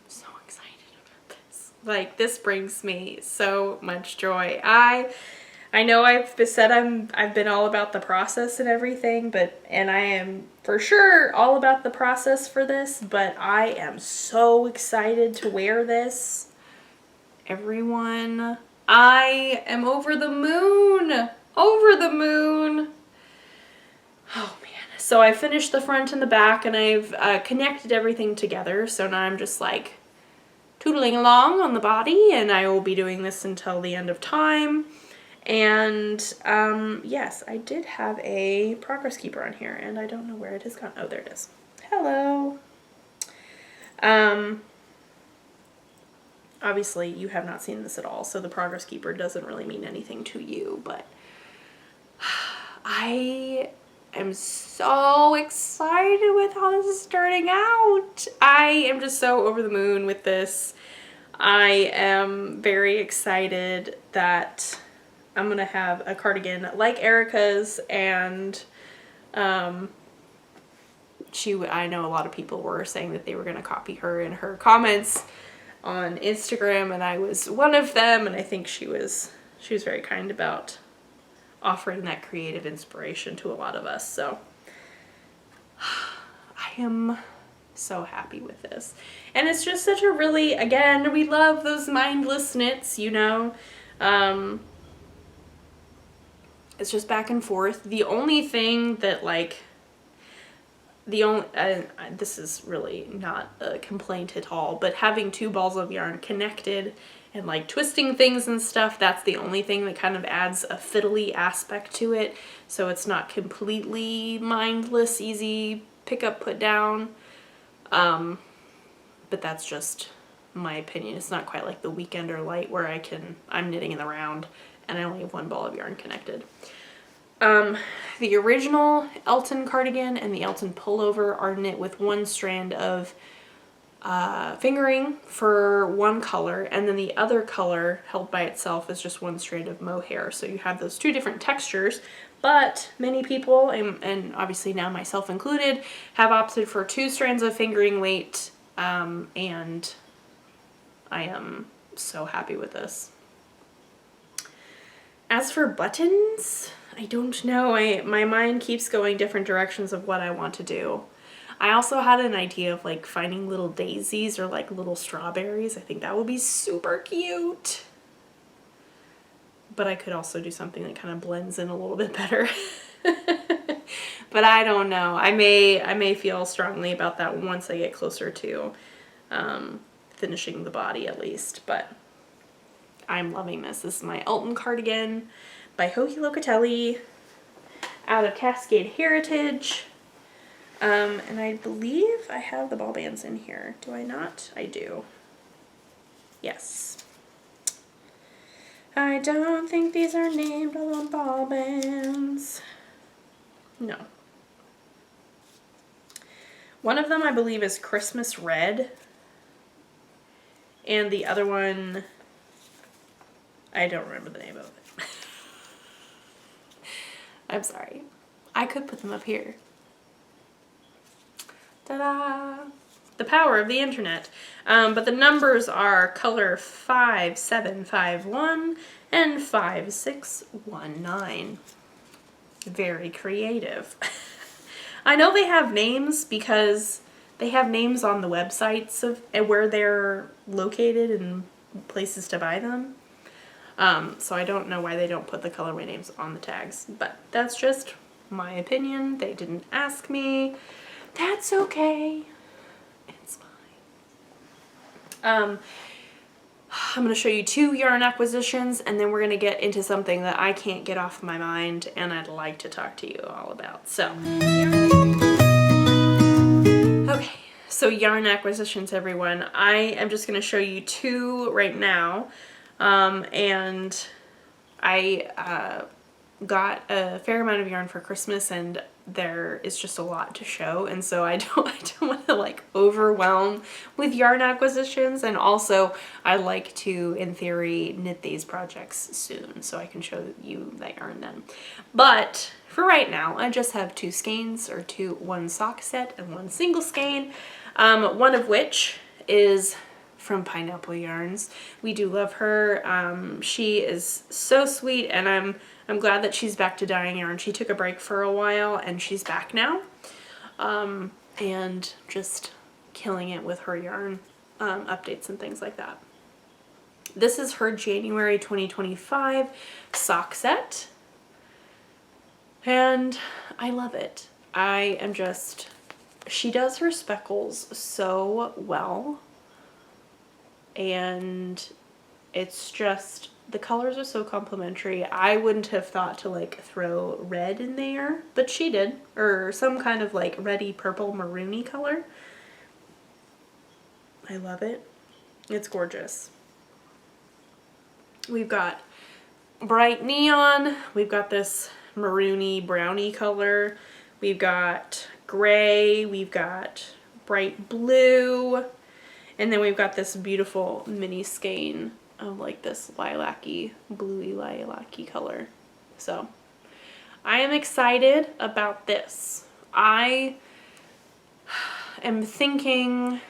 so excited about this. Like, this brings me so much joy. I know I've said I've been all about the process and everything, and I am for sure all about the process for this, but I am so excited to wear this. Everyone, I am over the moon. Over the moon. Oh man. So I finished the front and the back, and I've connected everything together, so now I'm just like tootling along on the body, and I will be doing this until the end of time. And yes, I did have a progress keeper on here, and I don't know where it has gone. Oh, there it is. Hello. Obviously you have not seen this at all, so the progress keeper doesn't really mean anything to you, but I am so excited with how this is turning out. I am just so over the moon with this. I am very excited that I'm gonna have a cardigan like Erica's, and I know a lot of people were saying that they were gonna copy her in her comments on Instagram, and I was one of them, and I think she was very kind about offering that creative inspiration to a lot of us. So I am so happy with this. And it's just such a really, again, we love those mindless knits, you know. It's just back and forth. The only thing that like, this is really not a complaint at all, but having 2 balls of yarn connected and like twisting things and stuff, that's the only thing that kind of adds a fiddly aspect to it. So it's not completely mindless, easy pick up, put down. But that's just my opinion. It's not quite like the Weekender Light where I'm knitting in the round and I only have 1 ball of yarn connected. The original Elton cardigan and the Elton pullover are knit with 1 strand of fingering for 1 color, and then the other color held by itself is just 1 strand of mohair. So you have those 2 different textures, but many people, and obviously now myself included, have opted for 2 strands of fingering weight, and I am so happy with this. As for buttons, I don't know. My mind keeps going different directions of what I want to do. I also had an idea of like finding little daisies or like little strawberries. I think that would be super cute. But I could also do something that kind of blends in a little bit better. But I don't know. I may feel strongly about that once I get closer to finishing the body at least. But I'm loving this. This is my Elton cardigan by Locatelli out of Cascade Heritage. And I believe I have the ball bands in here. Do I not? I do. Yes. I don't think these are named on ball bands. No. One of them I believe is Christmas Red. And the other one, I don't remember the name of it. I'm sorry. I could put them up here. Ta-da! The power of the internet. But the numbers are color 5751 and 5619. Very creative. I know they have names because they have names on the websites of where they're located and places to buy them. So I don't know why they don't put the colorway names on the tags, but that's just my opinion. They didn't ask me. That's okay. It's fine. I'm going to show you 2 yarn acquisitions, and then we're going to get into something that I can't get off my mind and I'd like to talk to you all about. So, okay, so yarn acquisitions, everyone. I am just going to show you 2 right now, and I got a fair amount of yarn for Christmas, and there is just a lot to show, and so I don't want to like overwhelm with yarn acquisitions, and also I like to, in theory, knit these projects soon so I can show you that yarn then. But for right now, I just have 2 skeins, or 1 sock set and 1 single skein, one of which is from Pineapple Yarns. We do love her. She is so sweet, and I'm glad that she's back to dyeing yarn. She took a break for a while and she's back now, and just killing it with her yarn updates and things like that. This is her January 2025 sock set, and I love it. She does her speckles so well, and it's just, the colors are so complementary. I wouldn't have thought to like throw red in there, but she did, or some kind of like reddy purple maroony color. I love it. It's gorgeous. We've got bright neon, we've got this maroony brownie color, we've got gray, we've got bright blue, and then we've got this beautiful mini skein of like this lilac-y, bluey lilac-y color. So I am excited about this. I am thinking,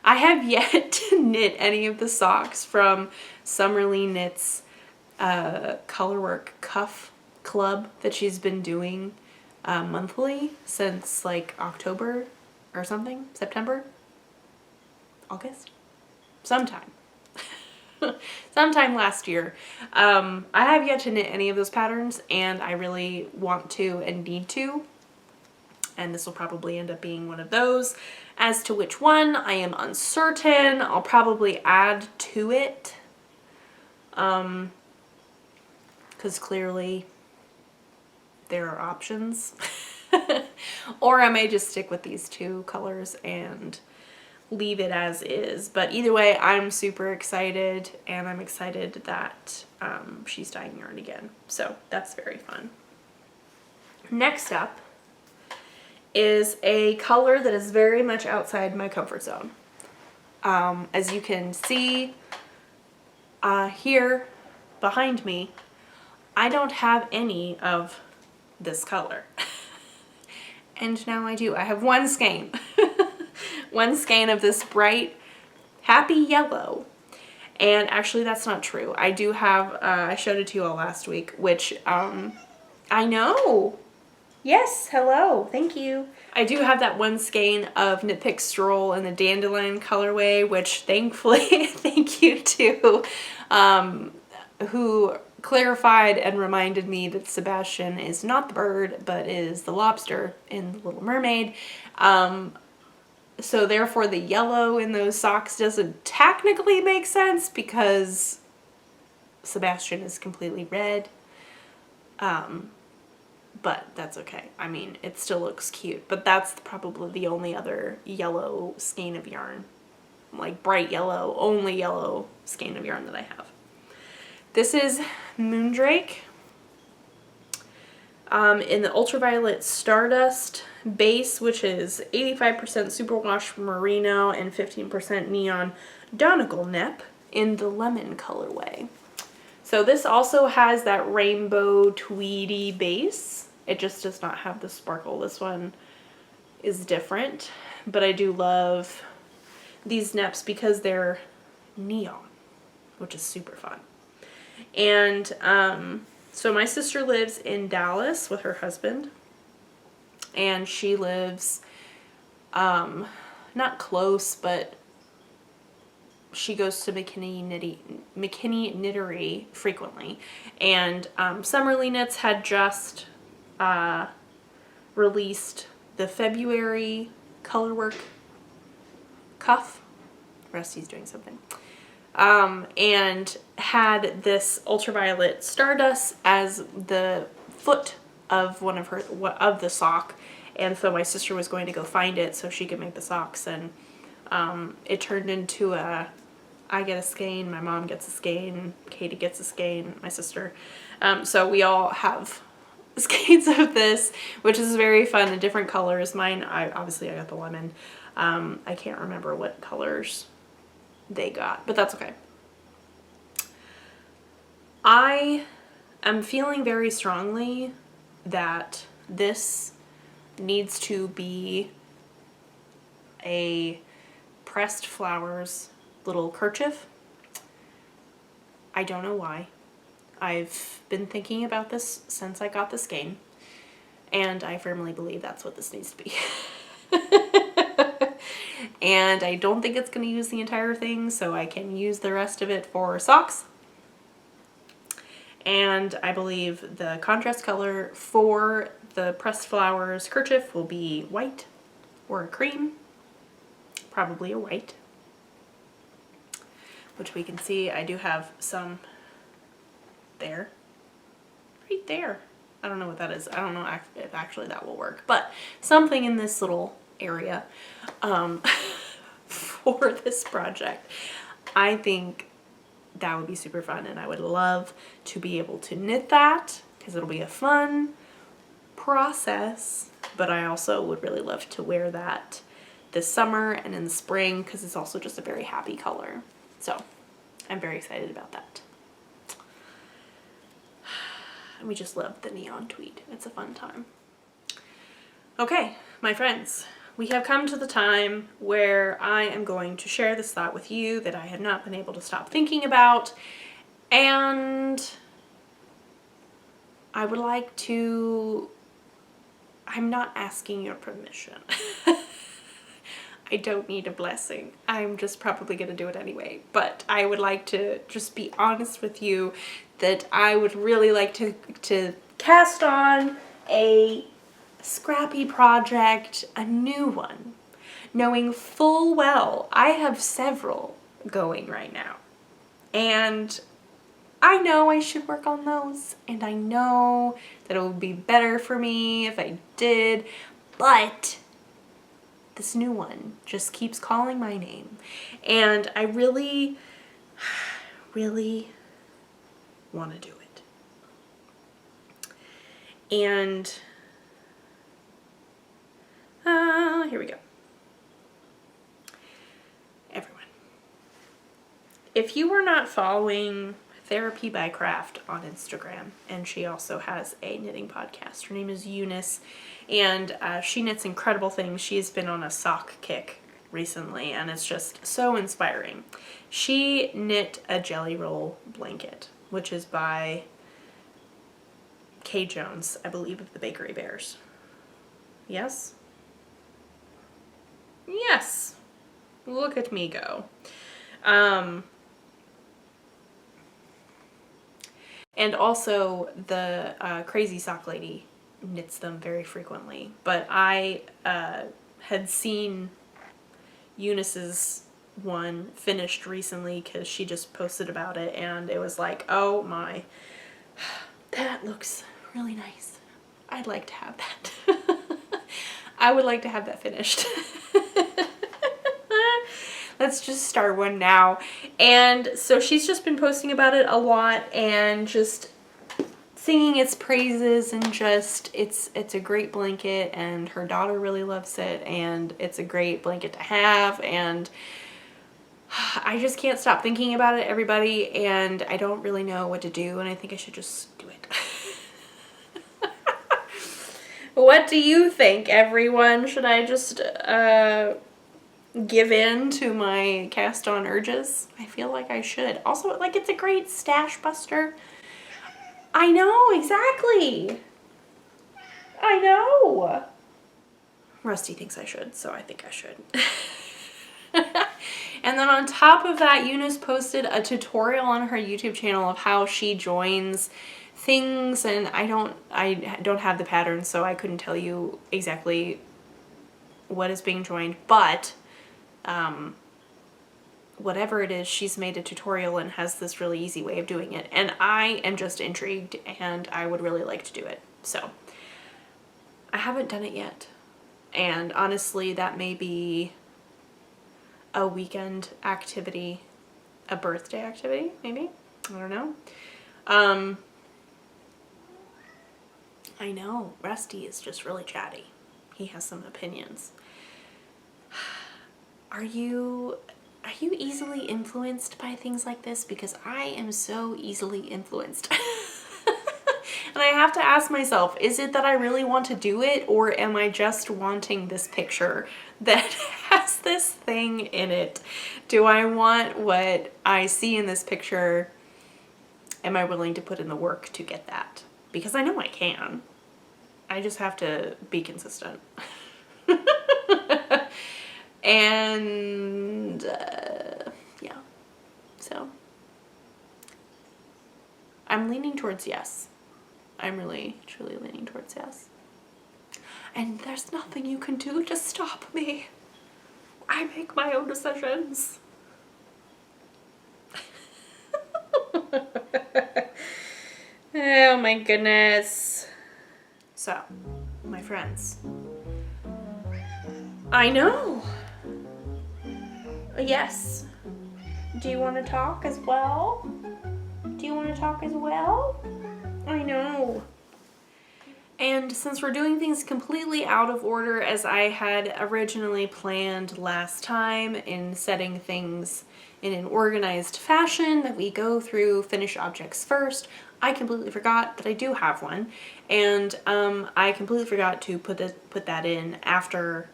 I have yet to knit any of the socks from Summerly Knits colorwork cuff club that she's been doing monthly since like October or something, September, August, sometime. Sometime last year. I have yet to knit any of those patterns, and I really want to and need to. And this will probably end up being one of those. As to which one, I am uncertain. I'll probably add to it. Because clearly there are options. Or I may just stick with these two colors and leave it as is. But either way, I'm super excited, and I'm excited that she's dyeing yarn again. So that's very fun. Next up is a color that is very much outside my comfort zone. As you can see here behind me, I don't have any of this color. And now I do. I have one skein. One skein of this bright, happy yellow. And actually that's not true. I do have, I showed it to you all last week, which I know. Yes, hello, thank you. I do have that one skein of Knit Stroll in the dandelion colorway, which thankfully, thank you to who clarified and reminded me that Sebastian is not the bird, but is the lobster in The Little Mermaid. So therefore the yellow in those socks doesn't technically make sense because Sebastian is completely red. But that's okay. I mean, it still looks cute, but that's probably the only other yellow skein of yarn, like bright yellow, only yellow skein of yarn that I have. This is Moondrake in the Ultraviolet Stardust base, which is 85% superwash merino and 15% neon Donegal nep in the lemon colorway. So this also has that rainbow tweedy base. It just does not have the sparkle. This one is different, but I do love these neps because they're neon, which is super fun. And so my sister lives in Dallas with her husband, and she lives not close, but she goes to McKinney Knittery frequently. And Summerly Knits had just released the February colorwork cuff. Rusty's doing something. And had this Ultraviolet Stardust as the foot of one of the sock. And so my sister was going to go find it so she could make the socks, and it turned into a, I get a skein, my mom gets a skein, Katie gets a skein, my sister. So we all have skeins of this, which is very fun in different colors. Mine, obviously I got the lemon. I can't remember what colors they got, but that's okay. I am feeling very strongly that this needs to be a pressed flowers little kerchief. I don't know why. I've been thinking about this since I got the skein, and I firmly believe that's what this needs to be. And I don't think it's going to use the entire thing, so I can use the rest of it for socks. And I believe the contrast color for the pressed flowers kerchief will be white or a cream, probably a white, which we can see I do have some there, right there. I don't know what that is. I don't know if actually that will work, but something in this little area for this project. I think that would be super fun, and I would love to be able to knit that because it'll be a fun process, but I also would really love to wear that this summer and in the spring because it's also just a very happy color. So I'm very excited about that. And we just love the neon tweed. It's a fun time. Okay, my friends, we have come to the time where I am going to share this thought with you that I have not been able to stop thinking about, and I would like to, I'm not asking your permission. I don't need a blessing. I'm just probably gonna do it anyway. But I would like to just be honest with you that I would really like to cast on a scrappy project, a new one, knowing full well I have several going right now. And I know I should work on those, and I know that it would be better for me if I did, but this new one just keeps calling my name. And I really, really want to do it. And here we go. Everyone, if you were not following Therapy by Craft on Instagram, and she also has a knitting podcast. Her name is Eunice, and she knits incredible things. She's been on a sock kick recently, and it's just so inspiring. She knit a jelly roll blanket, which is by Kay Jones, I believe, of the Bakery Bears. Yes? Yes! Look at me go. And also the Crazy Sock Lady knits them very frequently. But I had seen Eunice's one finished recently because she just posted about it, and it was like, oh my, that looks really nice. I'd like to have that. I would like to have that finished. Let's just start one now. And so she's just been posting about it a lot and just singing its praises, and just it's a great blanket, and her daughter really loves it, and it's a great blanket to have, and I just can't stop thinking about it, everybody, and I don't really know what to do, and I think I should just do it. What do you think, everyone? Should I just give in to my cast on urges? I feel like I should. Also, like, it's a great stash buster. I know, exactly. I know. Rusty thinks I should, so I think I should. And then on top of that, Eunice posted a tutorial on her YouTube channel of how she joins things, and I don't have the pattern, so I couldn't tell you exactly what is being joined, but whatever it is, she's made a tutorial and has this really easy way of doing it, and I am just intrigued, and I would really like to do it. So I haven't done it yet, and honestly that may be a weekend activity, a birthday activity maybe, I don't know. I know Rusty is just really chatty. He has some opinions. Are you easily influenced by things like this? Because I am so easily influenced. And I have to ask myself, is it that I really want to do it, or am I just wanting this picture that has this thing in it? Do I want what I see in this picture? Am I willing to put in the work to get that? Because I know I can. I just have to be consistent. And yeah, so I'm leaning towards yes. I'm really truly leaning towards yes, and there's nothing you can do to stop me. I make my own decisions. Oh my goodness. So, my friends, I know. Yes. Do you want to talk as well? Do you want to talk as well? I know. And since we're doing things completely out of order as I had originally planned last time, in setting things in an organized fashion that we go through finished objects first, I completely forgot that I do have one, and I completely forgot to put that in after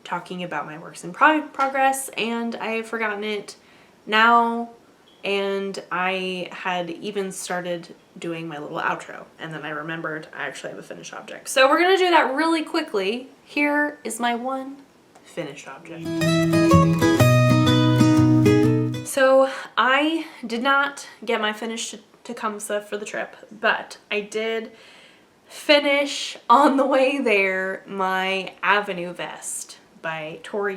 talking about my works in progress, and I have forgotten it. Now and I had even started doing my little outro, and then I remembered I actually have a finished object. So we're gonna do that really quickly. Here is my one finished object. So I did not get my finished Tecumseh for the trip, but I did finish on the way there my Avenue vest by Tori,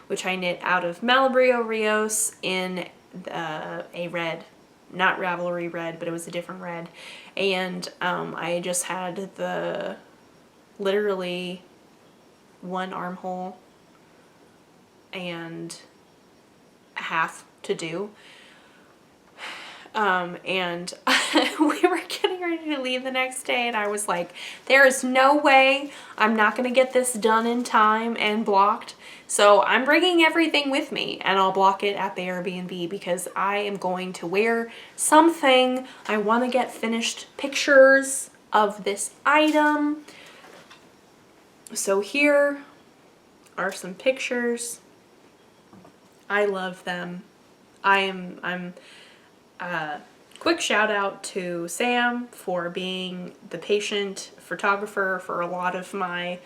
which I knit out of Malabrigo Rios in a red, not Ravelry red, but it was a different red. And I just had the literally one armhole and a half to do. And we were getting ready to leave the next day, and I was like, there is no way I'm not going to get this done in time and blocked. So I'm bringing everything with me, and I'll block it at the Airbnb because I am going to wear something. I want to get finished pictures of this item. So here are some pictures. I love them. Quick shout out to Sam for being the patient photographer for a lot of my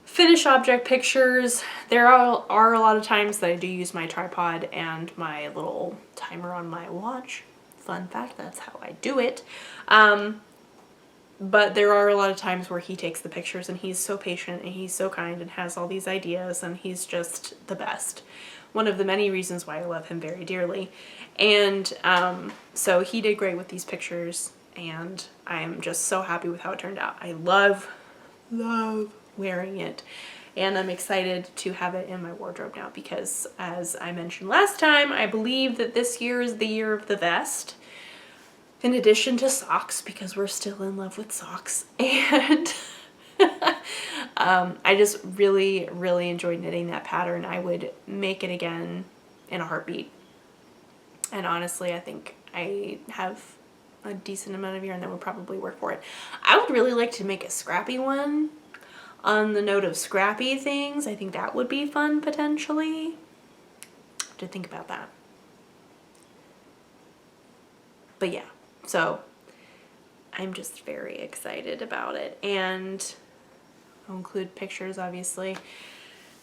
finished object pictures. There are a lot of times that I do use my tripod and my little timer on my watch. Fun fact, that's how I do it. But there are a lot of times where he takes the pictures, and he's so patient and he's so kind and has all these ideas, and he's just the best. One of the many reasons why I love him very dearly. And so he did great with these pictures, and I am just so happy with how it turned out. I love wearing it, and I'm excited to have it in my wardrobe now because, as I mentioned last time, I believe that this year is the year of the vest, in addition to socks, because we're still in love with socks. And I just really enjoyed knitting that pattern. I would make it again in a heartbeat. And honestly, I think I have a decent amount of yarn that would probably work for it. I would really like to make a scrappy one. On the note of scrappy things, I think that would be fun potentially. To think about that. But yeah, so I'm just very excited about it, and I'll include pictures obviously,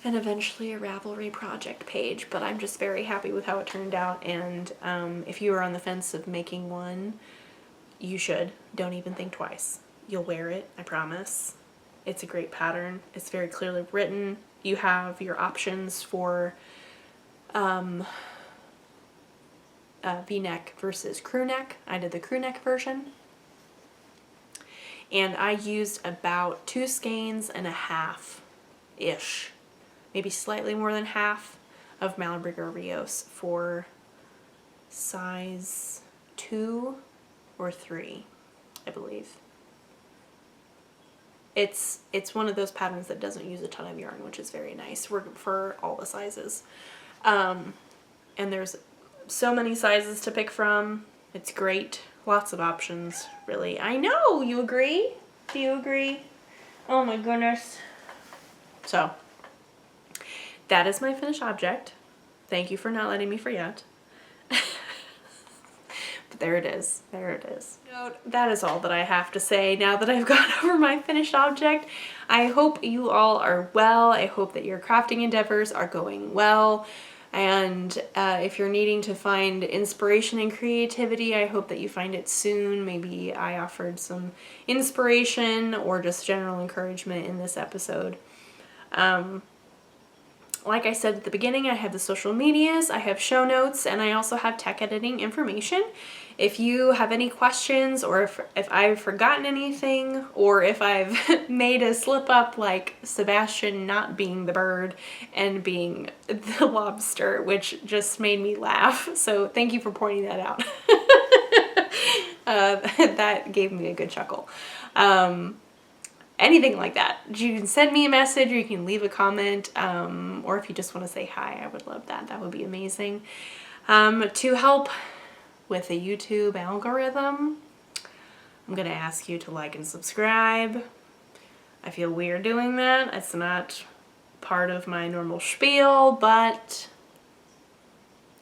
and eventually a Ravelry project page, but I'm just very happy with how it turned out. And if you are on the fence of making one, you should. Don't even think twice. You'll wear it, I promise. It's a great pattern. It's very clearly written. You have your options for V-neck versus crew neck. I did the crew neck version. And I used about 2 skeins and a half-ish, maybe slightly more than half, of Malabrigo Rios for size 2 or 3, I believe. It's one of those patterns that doesn't use a ton of yarn, which is very nice for all the sizes. And there's so many sizes to pick from. It's great. Lots of options, really. I know, you agree? Do you agree? Oh my goodness. So, that is my finished object. Thank you for not letting me forget. But there it is. There it is. That is all that I have to say now that I've gone over my finished object. I hope you all are well. I hope that your crafting endeavors are going well. And if you're needing to find inspiration and creativity, I hope that you find it soon. Maybe I offered some inspiration or just general encouragement in this episode. Like I said at the beginning, I have the social medias, I have show notes, and I also have tech editing information. If you have any questions, or if I've forgotten anything, or if I've made a slip up like Sebastian not being the bird and being the lobster, which just made me laugh. So thank you for pointing that out. That gave me a good chuckle. Anything like that. You can send me a message, or you can leave a comment, or if you just want to say hi, I would love that. That would be amazing. To help with the YouTube algorithm, I'm going to ask you to like and subscribe. I feel weird doing that. It's not part of my normal spiel, but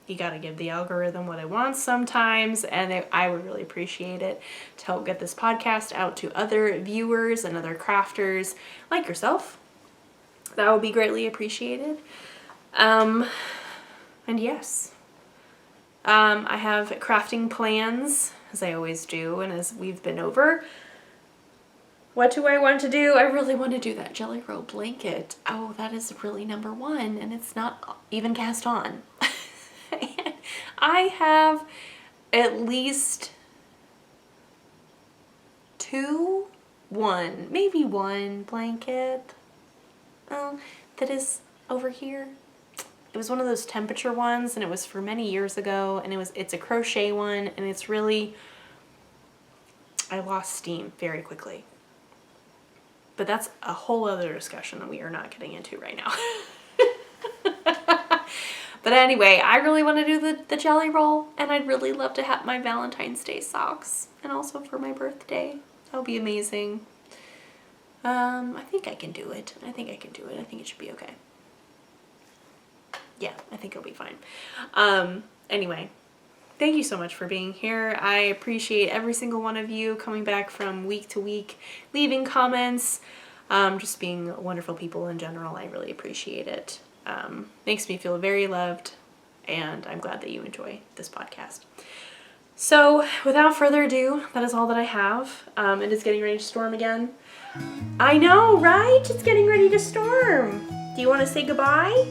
you gotta give the algorithm what it wants sometimes, and I would really appreciate it to help get this podcast out to other viewers and other crafters like yourself. That would be greatly appreciated. And yes, I have crafting plans, as I always do, and as we've been over. What do I want to do? I really want to do that Jelly Roll blanket. Oh, that is really number one, and it's not even cast on. I have at least maybe one blanket that is over here. It was one of those temperature ones, and it was for many years ago, and it's a crochet one, and it's really, I lost steam very quickly. But that's a whole other discussion that we are not getting into right now. But anyway, I really want to do the Jelly Roll, and I'd really love to have my Valentine's Day socks, and also for my birthday. That would be amazing. I think I can do it. I think it should be okay. Yeah, I think it'll be fine. Anyway, thank you so much for being here. I appreciate every single one of you coming back from week to week, leaving comments, just being wonderful people in general. I really appreciate it. Makes me feel very loved, and I'm glad that you enjoy this podcast. So without further ado, that is all that I have. It is getting ready to storm again. I know, right? It's getting ready to storm. Do you want to say goodbye?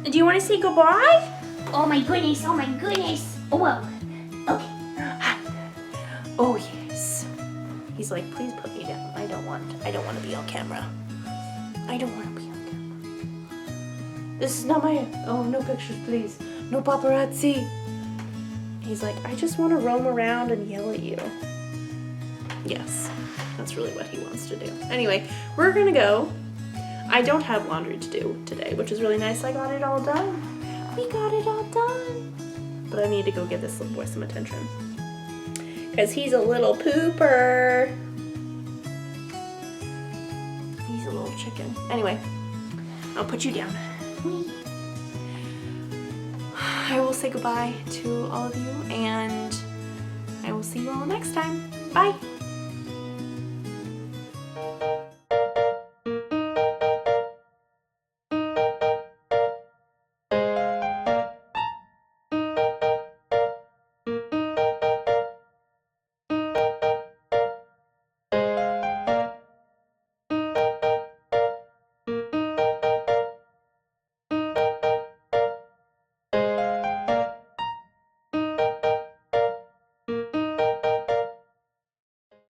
Do you want to say goodbye? Oh my goodness, oh my goodness. Oh, well, okay. Oh yes. He's like, please put me down. I don't want to be on camera. I don't want to be on camera. This is not my, oh, no pictures, please. No paparazzi. He's like, I just want to roam around and yell at you. Yes, that's really what he wants to do. Anyway, we're gonna go. I don't have laundry to do today, which is really nice. I got it all done. We got it all done. But I need to go give this little boy some attention, because he's a little pooper. He's a little chicken. Anyway, I'll put you down. I will say goodbye to all of you, and I will see you all next time. Bye.